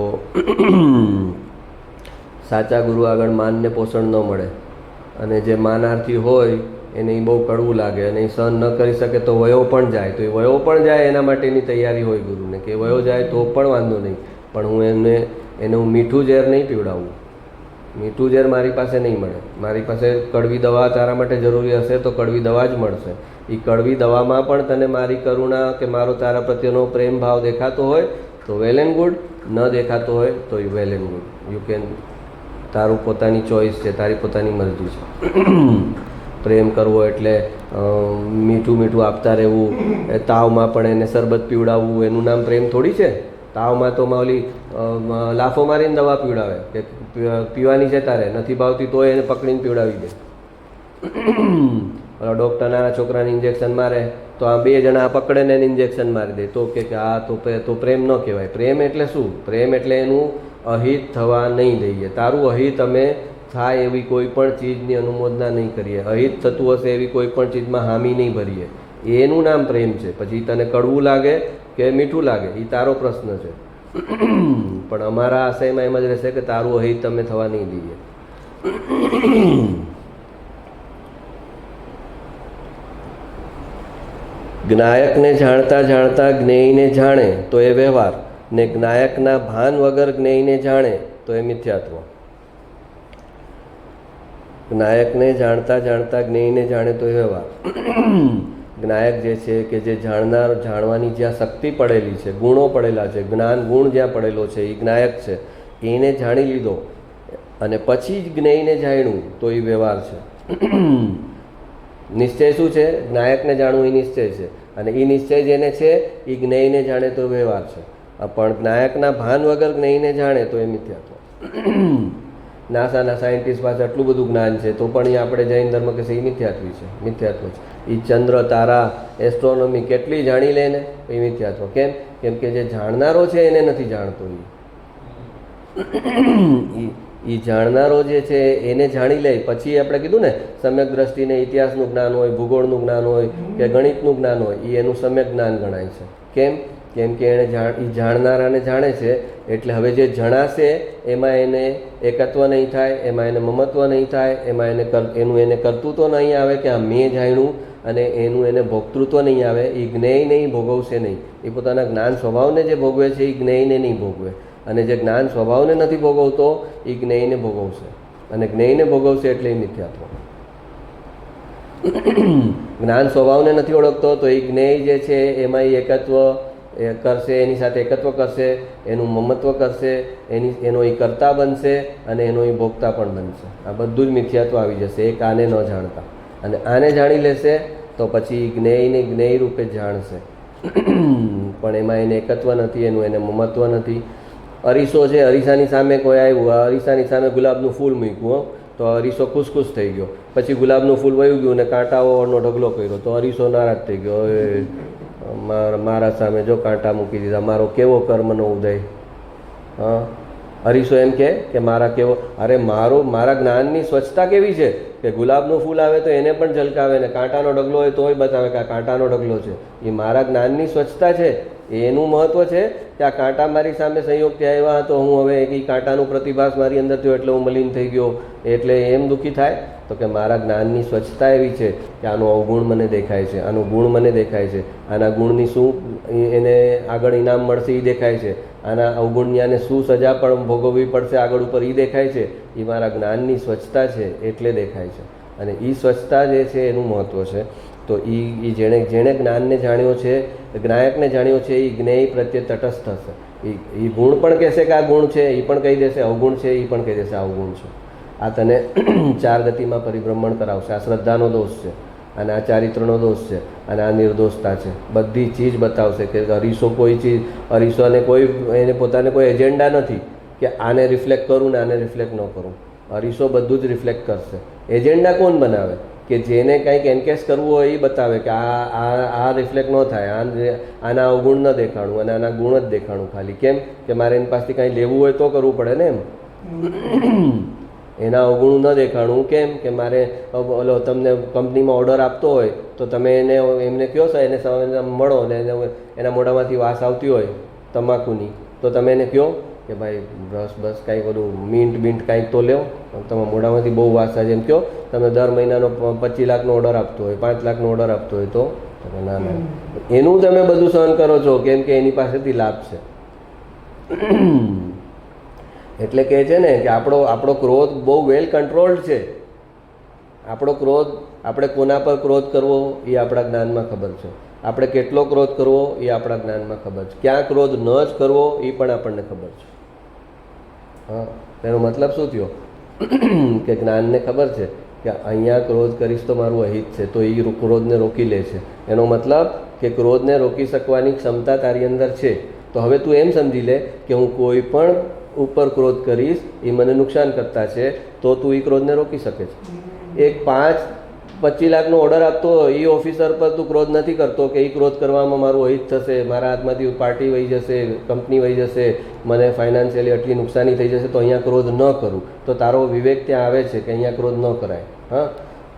સાચા ગુરુ આગળ માનને પોષણ ન મળે, અને જે માનાર્થી હોય એને એ બહુ કડવું લાગે અને એ સહન ન કરી શકે તો વયો પણ જાય. તો એ વયો પણ જાય એના માટેની તૈયારી હોય ગુરુને કે વયો જાય તો પણ વાંધો નહીં, પણ હું એને હું મીઠું ઝેર નહીં પીવડાવું. મીઠું ઝેર મારી પાસે નહીં મળે. મારી પાસે કડવી દવા તારા માટે જરૂરી હશે તો કડવી દવા જ મળશે. એ કડવી દવામાં પણ તને મારી કરુણા કે મારો તારા પ્રત્યેનો પ્રેમ ભાવ દેખાતો હોય તો વેલ એન્ડ ગુડ, ન દેખાતો હોય તો well and good. You can, તારું પોતાની ચોઈસ છે, તારી પોતાની મરજી છે. પ્રેમ કરવો એટલે મીઠું આપતા રહેવું, તાવમાં પણ એને શરબત પીવડાવવું, એનું નામ પ્રેમ થોડી છે. તાવમાં તો ઓલી લાફો મારીને દવા પીવડાવે કે પીવાની છે તારે, નથી ભાવતી તો એને પકડીને પીવડાવી દે. ડૉક્ટર નાના છોકરાને ઇન્જેક્શન મારે તો આ 2 જણા પકડે ને એને ઇન્જેક્શન મારી દે તો કે આ તો પ્રેમ ન કહેવાય. પ્રેમ એટલે શું? પ્રેમ એટલે એનું અહિત થવા નહીં દઈએ. તારું અહિત અમે થાય એવી કોઈ પણ ચીજની અનુમોદના નહીં કરીએ. અહિત થતું હશે એવી કોઈ પણ ચીજમાં હામી નહીં ભરીએ. એનું નામ પ્રેમ છે. પછી તને કડવું લાગે કે મીઠું લાગે એ તારો પ્રશ્ન છે, પણ અમારા આશયમાં એમ જ રહેશે કે તારું અહિત અમે થવા નહીં દઈએ. જ્ઞાયકને જાણતા જાણતા જ્ઞેયને જાણે તો એ વ્યવહાર, ને જ્ઞાયકના ભાન વગર જ્ઞેયને જાણે તો એ મિથ્યાત્વ. જ્ઞાયકને જાણતા જાણતા જ્ઞેયને જાણે તો વ્યવહાર. જ્ઞાયક જે છે કે જે જાણવાની જ્યાં શક્તિ પડેલી છે, ગુણો પડેલા છે, જ્ઞાન ગુણ જ્યાં પડેલો છે એ જ્ઞાયક છે. એને જાણી લીધો અને પછી જ જ્ઞેયને જાણ્યું તો એ વ્યવહાર છે. નિશ્ચય શું છે? જ્ઞાયકને જાણવું એ નિશ્ચય છે, અને એ નિશ્ચય જેને છે એ જ્ઞેયને જાણે તો વ્યવહાર છે. પણ જ્ઞાયકના ભાન વગર જ્ઞેયને જાણે તો એ મિથ્યાત્વ. નાસાના સાયન્ટિસ્ટ પાસે આટલું બધું જ્ઞાન છે તો પણ એ આપણે જૈન ધર્મ કહેશે એ મિથ્યાત્વ છે. એ ચંદ્ર તારા એસ્ટ્રોનોમી કેટલી જાણી લે ને એ મિથ્યાત્વ. કેમ? કેમ કે જે જાણનારો છે એને નથી જાણતો. એ જાણનારો જે છે એને જાણી લે પછી આપણે કીધું ને સમ્યક દ્રષ્ટિને ઇતિહાસનું જ્ઞાન હોય, ભૂગોળનું જ્ઞાન હોય કે ગણિતનું જ્ઞાન હોય એ એનું સમ્યક જ્ઞાન ગણાય છે. કેમ? કેમ કે એ જાણનારાને જાણે છે એટલે હવે જે જણાશે એમાં એને એકત્વ નહીં થાય, એમાં એને મમત્વ નહીં થાય, એમાં એને કર્તૃત્વ નહીં આવે કે આ મેં જાણ્યું, અને એનું એને ભોક્તૃત્વ નહીં આવે. એ જ્ઞેય નહીં ભોગવશે નહીં. એ પોતાના જ્ઞાન સ્વભાવને જે ભોગવે છે એ જ્ઞેયને નહીં ભોગવે, અને જે જ્ઞાન સ્વભાવને નથી ભોગવતો એ જ્ઞેયને ભોગવશે, અને જ્ઞેયને ભોગવશે એટલે એ મિથ્યાત્વ. જ્ઞાન સ્વભાવને નથી ઓળખતો તો એ જ્ઞેય જે છે એમાં એ એકત્વ કરશે, એની સાથે એકત્વ કરશે, એનું મમત્વ કરશે, એનો એ કર્તા બનશે અને એનો એ ભોગતા પણ બનશે. આ બધું જ મિથ્યાત્વ આવી જશે એક આને ન જાણતા. અને આને જાણી લેશે તો પછી જ્ઞેયને જ્ઞેય રૂપે જાણશે, પણ એમાં એને એકત્વ નથી, એનું એને મમત્વ નથી. અરીસો છે, અરીસાની સામે કોઈ આવ્યું, અરીસાની સામે ગુલાબનું ફૂલ મૂક્યું તો અરીસો ખુશ થઈ ગયો. પછી ગુલાબનું ફૂલ વયું ગયું ને કાંટાઓનો ઢગલો કર્યો તો અરીસો નારાજ થઈ ગયો. મારા સામે જો કાંટા મૂકી દીધા, મારો કેવો કર્મનો ઉદય. હા, અરીસો એમ કે મારા કેવો, અરે મારા જ્ઞાનની સ્વચ્છતા કેવી છે કે ગુલાબનું ફૂલ આવે તો એને પણ ઝલકાવે ને કાંટાનો ઢગલો હોય તોય બતાવે કે આ કાંટાનો ઢગલો છે. એ મારા જ્ઞાનની સ્વચ્છતા છે, એનું મહત્વ છે કે આ કાંટા મારી સામે સંયોગથી આવ્યા તો હું હવે એ કાંટાનું પ્રતિભાસ મારી અંદર થયો એટલે હું મલિન થઈ ગયો એટલે એમ દુઃખી થાય. તો કે મારા જ્ઞાનની સ્વચ્છતા એવી છે કે આનું અવગુણ મને દેખાય છે, આનું ગુણ મને દેખાય છે, આના ગુણની શું એને આગળ ઇનામ મળશે એ દેખાય છે, આના અવગુણ્યાને શું સજા પણ ભોગવવી પડશે આગળ ઉપર એ દેખાય છે. એ મારા જ્ઞાનની સ્વચ્છતા છે એટલે દેખાય છે, અને એ સ્વચ્છતા જે છે એનું મહત્ત્વ છે. તો એ જેણે જ્ઞાનને જાણ્યો છે, જ્ઞાયકને જાણ્યો છે, એ જ્ઞેય પ્રત્યે તટસ્થ હશે. એ ગુણ પણ કહેશે કે આ ગુણ છે, એ પણ કહી દેશે અવગુણ છે, એ પણ કહી દેશે અવગુણ છે. આ તને 4 ગતિમાં પરિભ્રમણ કરાવશે. આ શ્રદ્ધાનો દોષ છે, અને આ ચારિત્રનો દોષ છે, અને આ નિર્દોષતા છે. બધી ચીજ બતાવશે કે અરીસો કોઈ ચીજ, અરીસોને એને પોતાને કોઈ એજન્ડા નથી કે આને રિફ્લેક્ટ કરું ને આને રિફ્લેક્ટ ન કરું. અરીસો બધું જ રિફ્લેક્ટ કરશે. એજન્ડા કોણ બનાવે? કે જેને કંઈક એન્કેશ કરવું હોય એ બતાવે કે આ રિફ્લેક્ટ ન થાય, આના અવગુણ ન દેખાણું અને આના ગુણ જ દેખાણું ખાલી. કેમ કે મારે એની પાસેથી કાંઈ લેવું હોય તો કરવું પડે ને એમ. એના અવગુણ ન દેખાણું. કેમ કે મારે ઓલો તમને કંપનીમાં ઓર્ડર આપતો હોય તો તમે એમને કહો છો, એને મળો ને એના મોઢામાંથી વાસ આવતી હોય તમાકુની, તો તમે એને કહો કે ભાઈ બસ કાંઈક બધું મીન્ટ કાંઈક તો લ્યો, તમે મોઢામાંથી બહુ વાસ થાય. એમ કહો તમે દર મહિનાનો 25 લાખનો ઓર્ડર આપતો હોય, 5 લાખનો ઓર્ડર આપતો હોય તો ના, એનું તમે બધું સહન કરો છો કેમ કે એની પાસેથી લાભ છે. એટલે કહે છે ને કે આપણો ક્રોધ બહુ વેલ કંટ્રોલ્ડ છે. આપણો ક્રોધ, આપણે કોના પર ક્રોધ કરવો એ આપણા જ્ઞાનમાં ખબર છે. આપણે કેટલો ક્રોધ કરવો એ આપણા જ્ઞાનમાં ખબર છે. ક્યાં ક્રોધ ન જ કરવો એ પણ આપણને ખબર છે. હા, તેનો મતલબ શું થયો કે જ્ઞાનને ખબર છે કે અહીંયા ક્રોધ કરીશ તો મારું અહિત છે, તો એ ક્રોધને રોકી લે છે. એનો મતલબ કે ક્રોધને રોકી શકવાની ક્ષમતા તારી અંદર છે. તો હવે તું એમ સમજી લે કે હું કોઈ પણ ઉપર ક્રોધ કરીશ એ મને નુકસાન કરતા છે, તો તું એ ક્રોધને રોકી શકે છે. એક 25 લાખનો ઓર્ડર આપતો એ ઓફિસર પર તું ક્રોધ નથી કરતો કે એ ક્રોધ કરવામાં મારું અહિત થશે, મારા હાથમાંથી પાર્ટી વહી જશે, કંપની વહી જશે, મને ફાઇનાન્શિયલી આટલી નુકસાની થઈ જશે, તો અહીંયા ક્રોધ ન કરું. તો તારો વિવેક ત્યાં આવે છે કે અહીંયા ક્રોધ ન કરાય. હા,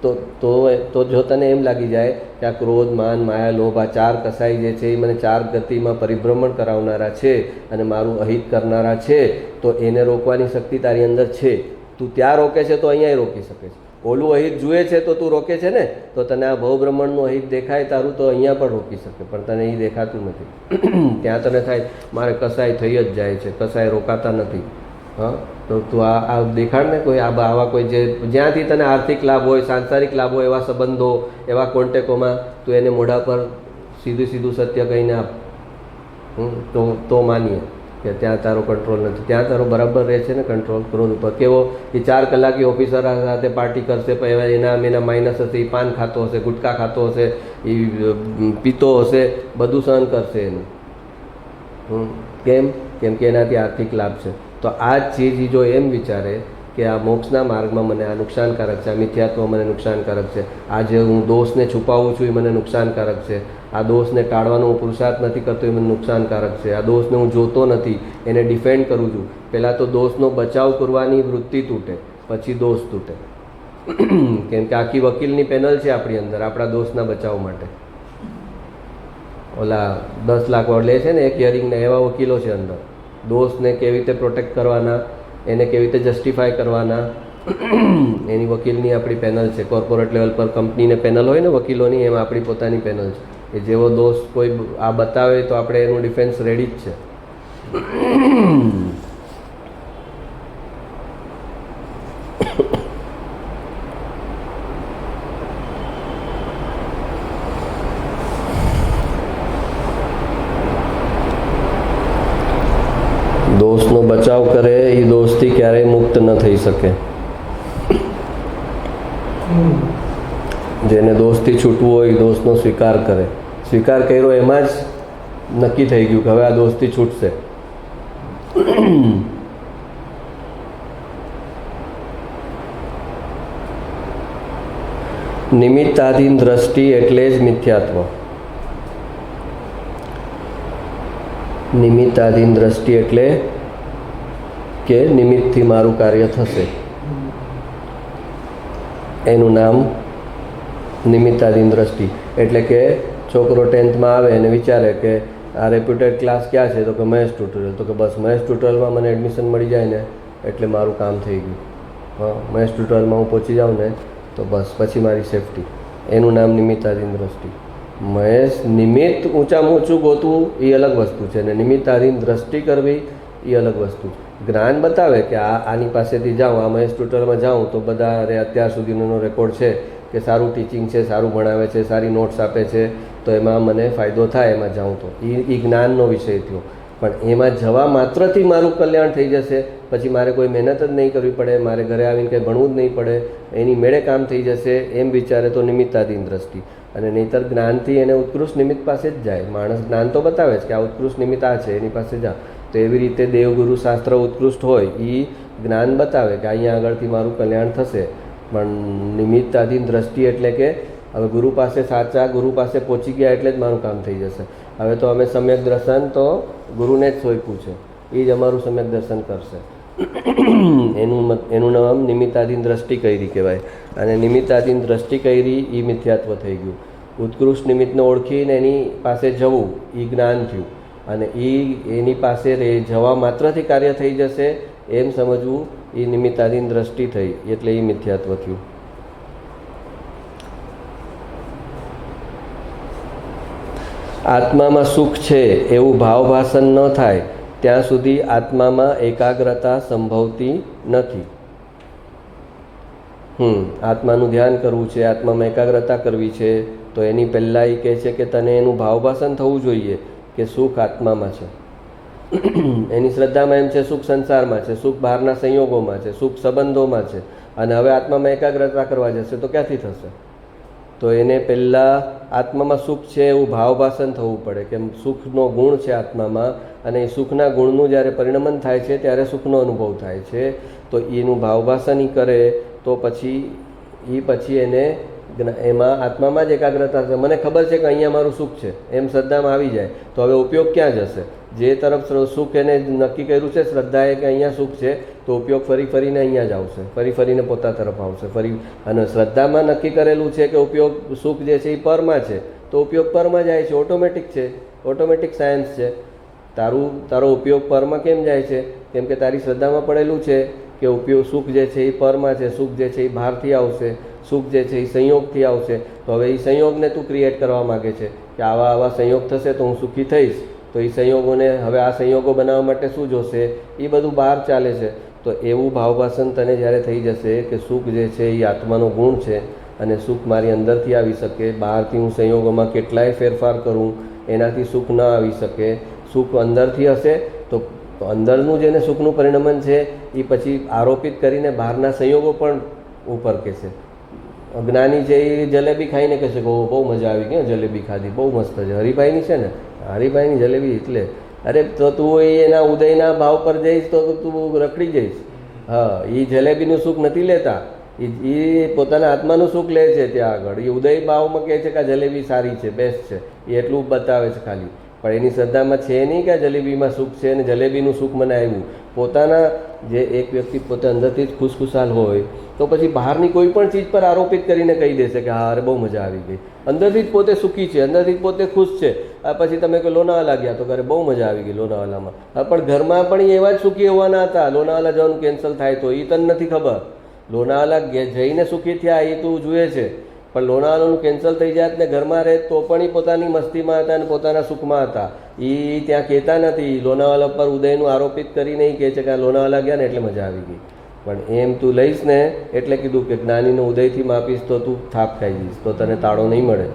તો જો તને એમ લાગી જાય કે આ ક્રોધ, માન, માયા, લોભ, આ 4 કસાઈ જે છે એ મને 4 ગતિમાં પરિભ્રમણ કરાવનારા છે અને મારું અહિત કરનારા છે, તો એને રોકવાની શક્તિ તારી અંદર છે. તું ત્યાં રોકે છે તો અહીંયા રોકી શકે છે. ઓલું અહિત જુએ છે તો તું રોકે છે ને, તો તને આ ભવબ્રહ્માંડનું અહિત દેખાય તારું તો અહીંયા પણ રોકી શકે, પણ તને એ દેખાતું નથી. ત્યાં તને થાય મારે કસાય થઈ જ જાય છે, કસાય રોકાતા નથી. હા, તો તું આ દેખાડ ને કોઈ આવા કોઈ જે જ્યાંથી તને આર્થિક લાભ હોય, સાંસારિક લાભ હોય, એવા સંબંધો, એવા કોન્ટેકોમાં તું એને મોઢા પર સીધું સત્ય કહીને આપ. તો માનીએ કે ત્યાં તારો કંટ્રોલ નથી. ત્યાં તારો બરાબર રહે છે ને કંટ્રોલ ક્રોધ ઉપર. કેવો એ 4 કલાક ઓફિસર સાથે પાર્ટી કરશે, પણ એના માઇનસ હશે, એ પાન ખાતો હશે, ગુટકા ખાતો હશે, એ પીતો હશે, બધું સહન કરશે એનું. કેમ કે એનાથી આર્થિક લાભ છે. તો આ જ ચીજ જો એમ વિચારે કે આ મોક્ષના માર્ગમાં મને આ નુકસાનકારક છે, આ મિથ્યાત્વ મને નુકસાનકારક છે, આ જે હું દોષને છુપાવું છું એ મને નુકસાનકારક છે, આ દોષને ટાળવાનો હું પુરુષાર્થ નથી કરતો એ મને નુકસાનકારક છે, આ દોષને હું જોતો નથી, એને ડિફેન્ડ કરું છું. પહેલાં તો દોષનો બચાવ કરવાની વૃત્તિ તૂટે, પછી દોષ તૂટે. કેમ કે આખી વકીલની પેનલ છે આપણી અંદર આપણા દોષના બચાવ માટે. ઓલા 10 લાખ લે છે ને એક હિયરિંગને, એવા વકીલો છે અંદર. દોષને કેવી રીતે પ્રોટેક્ટ કરવાના, એને કેવી રીતે જસ્ટિફાય કરવાના, એની વકીલની આપણી પેનલ છે. કોર્પોરેટ લેવલ પર કંપનીને પેનલ હોય ને વકીલોની, એમાં આપણી પોતાની પેનલ છે. એ જેવો દોષ કોઈ આ બતાવે તો આપણે એનું ડિફેન્સ રેડી જ છે. દોષનો બચાવ કરે એ દોષથી ક્યારેય મુક્ત ન થઈ શકે. જેને દોષથી છૂટવું હોય એ દોષનો સ્વીકાર કરે. સ્વીકાર કર્યો એમાં જ નક્કી થઈ ગયું કે હવે આ દોષથી છૂટશે. નિમિત્તાધીન દ્રષ્ટિ એટલે જ મિથ્યાત્વ. નિમિત્તાધીન દ્રષ્ટિ એટલે કે નિમિત્તથી મારું કાર્ય થશે, એનું નામ નિમિત્તાધીન દ્રષ્ટિ. એટલે કે છોકરો 10th આવે અને વિચારે કે આ રેપ્યુટેડ ક્લાસ ક્યાં છે, તો કે મહેશ ટ્યુટોરિયલ. તો કે બસ મહેશ ટ્યુટોરિયલમાં મને એડમિશન મળી જાય ને એટલે મારું કામ થઈ ગયું. હા, મહેશ ટ્યુટોરિયલમાં હું પહોંચી જાઉં ને તો બસ પછી મારી સેફટી. એનું નામ નિમિત્તાધીન દ્રષ્ટિ. મહેશ નિમિત્ત ઊંચામાં ઊંચું ગોતવું એ અલગ વસ્તુ છે, અને નિમિત્તાધીન દ્રષ્ટિ કરવી એ અલગ વસ્તુ છે. જ્ઞાન બતાવે કે આની પાસેથી જાઉં, આ મહેશ ટ્યુટોરિયલમાં જાઉં તો બધા અત્યાર સુધીનો રેકોર્ડ છે કે સારું ટીચિંગ છે, સારું ભણાવે છે, સારી નોટ્સ આપે છે, તો એમાં મને ફાયદો થાય, એમાં જાઉં તો એ જ્ઞાનનો વિષય થયો. પણ એમાં જવા માત્રથી મારું કલ્યાણ થઈ જશે, પછી મારે કોઈ મહેનત જ નહીં કરવી પડે, મારે ઘરે આવીને કંઈ ભણવું જ નહીં પડે, એની મેળે કામ થઈ જશે, એમ વિચારે તો નિમિત્તાધીન દ્રષ્ટિ. અને નહીંતર જ્ઞાનથી એને ઉત્કૃષ્ટ નિમિત્ત પાસે જ જાય. માણસ જ્ઞાન તો બતાવે છે કે આ ઉત્કૃષ્ટ નિમિત્ત આ છે, એની પાસે જા. તો એવી રીતે દેવગુરુ શાસ્ત્ર ઉત્કૃષ્ટ હોય એ જ્ઞાન બતાવે કે અહીંયા આગળથી મારું કલ્યાણ થશે. પણ નિમિત્તાધીન દ્રષ્ટિ એટલે કે હવે ગુરુ પાસે, સાચા ગુરુ પાસે પહોંચી ગયા એટલે જ મારું કામ થઈ જશે. હવે તો અમે સમ્યક દર્શન તો ગુરુને જ સોંપ્યું છે, એ જ અમારું સમ્યક દર્શન કરશે. એનું નામ નિમિત્તાધીન દ્રષ્ટિ કરી કહેવાય. અને નિમિત્તાધીન દ્રષ્ટિ કરી એ મિથ્યાત્વ થઈ ગયું. ઉત્કૃષ્ટ નિમિત્તને ઓળખીને એની પાસે જવું એ જ્ઞાન થયું. અને એની પાસે જવા માત્રથી કાર્ય થઈ જશે એમ સમજવું એ નિમિત્તાધીન દ્રષ્ટિ થઈ, એટલે એ મિથ્યાત્વ થયું. આત્મામાં સુખ છે એવું ભાવભાષણ ન થાય ત્યાં સુધી આત્મામાં એકાગ્રતા સંભવતી નથી. આત્માનું ધ્યાન કરવું છે, આત્મામાં એકાગ્રતા કરવી છે, તો એની પહેલાં એ કહે છે કે તને એનું ભાવભાષણ થવું જોઈએ કે સુખ આત્મામાં છે. એની શ્રદ્ધામાં એમ છે સુખ સંસારમાં છે, સુખ બહારના સંયોગોમાં છે, સુખ સંબંધોમાં છે. અને હવે આત્મામાં એકાગ્રતા કરવા જશે તો ક્યાંથી થશે? તો એને પહેલાં આત્મામાં સુખ છે એવું ભાવભાષણ થવું પડે કે સુખનો ગુણ છે આત્મામાં, અને એ સુખના ગુણનું જ્યારે પરિણમન થાય છે ત્યારે સુખનો અનુભવ થાય છે. તો એનું ભાવભાષણ કરે તો પછી એને એમાં આત્મામાં જ એકાગ્રતા છે. મને ખબર છે કે અહીંયા મારું સુખ છે એમ શ્રદ્ધામાં આવી જાય તો હવે ઉપયોગ ક્યાં જશે? જે તરફ સુખ એને નક્કી કર્યું છે શ્રદ્ધાએ કે અહીંયા સુખ છે, તો ઉપયોગ ફરીને અહીંયા જ આવશે, ફરીને પોતા તરફ આવશે ફરી. અને શ્રદ્ધામાં નક્કી કરેલું છે કે ઉપયોગ સુખ જે છે એ પરમાં છે, તો ઉપયોગ પરમાં જાય છે, ઓટોમેટિક છે, ઓટોમેટિક સાયન્સ છે. તારો ઉપયોગ પરમાં કેમ જાય છે? કેમ કે તારી શ્રદ્ધામાં પડેલું છે કે ઉપયોગ સુખ જે છે એ પરમાં છે, સુખ જે છે એ બહારથી આવશે, સુખ જે છે એ સંયોગથી આવશે. તો હવે એ સંયોગને તું ક્રિએટ કરવા માગે છે કે આવા સંયોગ થશે તો હું સુખી થઈશ. તો એ સંયોગોને હવે આ સંયોગો બનાવવા માટે શું જોશે? એ બધું બહાર ચાલે છે. તો એવું ભાવભાષણ તને જ્યારે થઈ જશે કે સુખ જે છે એ આત્માનો ગુણ છે અને સુખ મારી અંદરથી આવી શકે, બહારથી હું સંયોગોમાં કેટલાય ફેરફાર કરું એનાથી સુખ ન આવી શકે, સુખ અંદરથી હશે તો અંદરનું જેને સુખનું પરિણમન છે એ પછી આરોપિત કરીને બહારના સંયોગો પણ ઉપર કહેશે. અજ્ઞાની છે એ જલેબી ખાઈને કહેશે કે બહુ મજા આવી ગઈ, જલેબી ખાધી, બહુ મસ્ત છે, હરિભાઈની છે ને, હરિભાઈની જલેબી એટલે અરે તો તું એના ઉદયના ભાવ પર જઈશ તો તું રખડી જઈશ. હા, એ જલેબીનું સુખ નથી લેતા, એ પોતાના આત્માનું સુખ લે છે ત્યાં આગળ. એ ઉદય ભાવમાં કહે છે કે આ જલેબી સારી છે, બેસ્ટ છે, એ એટલું બતાવે છે ખાલી, પણ એની શ્રદ્ધામાં છે નહીં કે આ જલેબીમાં સુખ છે અને જલેબીનું સુખ મને આવ્યું. પોતાના જે એક વ્યક્તિ પોતે અંદરથી જ ખુશખુશાલ હોય તો પછી બહારની કોઈ પણ ચીજ પર આરોપિત કરીને કહી દેશે કે હા અરે બહુ મજા આવી ગઈ, અંદરથી જ પોતે સુખી છે, અંદરથી જ પોતે ખુશ છે. આ પછી તમે કે લોનાવાલા ગયા તો ઘરે બહુ મજા આવી ગઈ લોનાવાલામાં, હા પણ ઘરમાં પણ એવા જ સુખી હોવાના હતા. લોનાવાલા જવાનું કેન્સલ થાય તો એ તને નથી ખબર. લોનાવાલા જઈને સુખી થયા એ તું જુએ છે, પણ લોનાવાલાનું કેન્સલ થઈ જાય ને ઘરમાં રહે તો પણ એ પોતાની મસ્તીમાં હતા અને પોતાના સુખમાં હતા. એ ત્યાં કહેતા નથી, લોનાવાલા પર ઉદયનું આરોપિત કરી નહીં કહે છે કે આ લોનાવાલા ગયા ને એટલે મજા આવી ગઈ. પણ એમ તું લઈશ ને એટલે કીધું કે જ્ઞાનીનો ઉદયથી માપીશ તો તું થાપ ખાઈ જઈશ, તો તને તાળો નહીં મળે.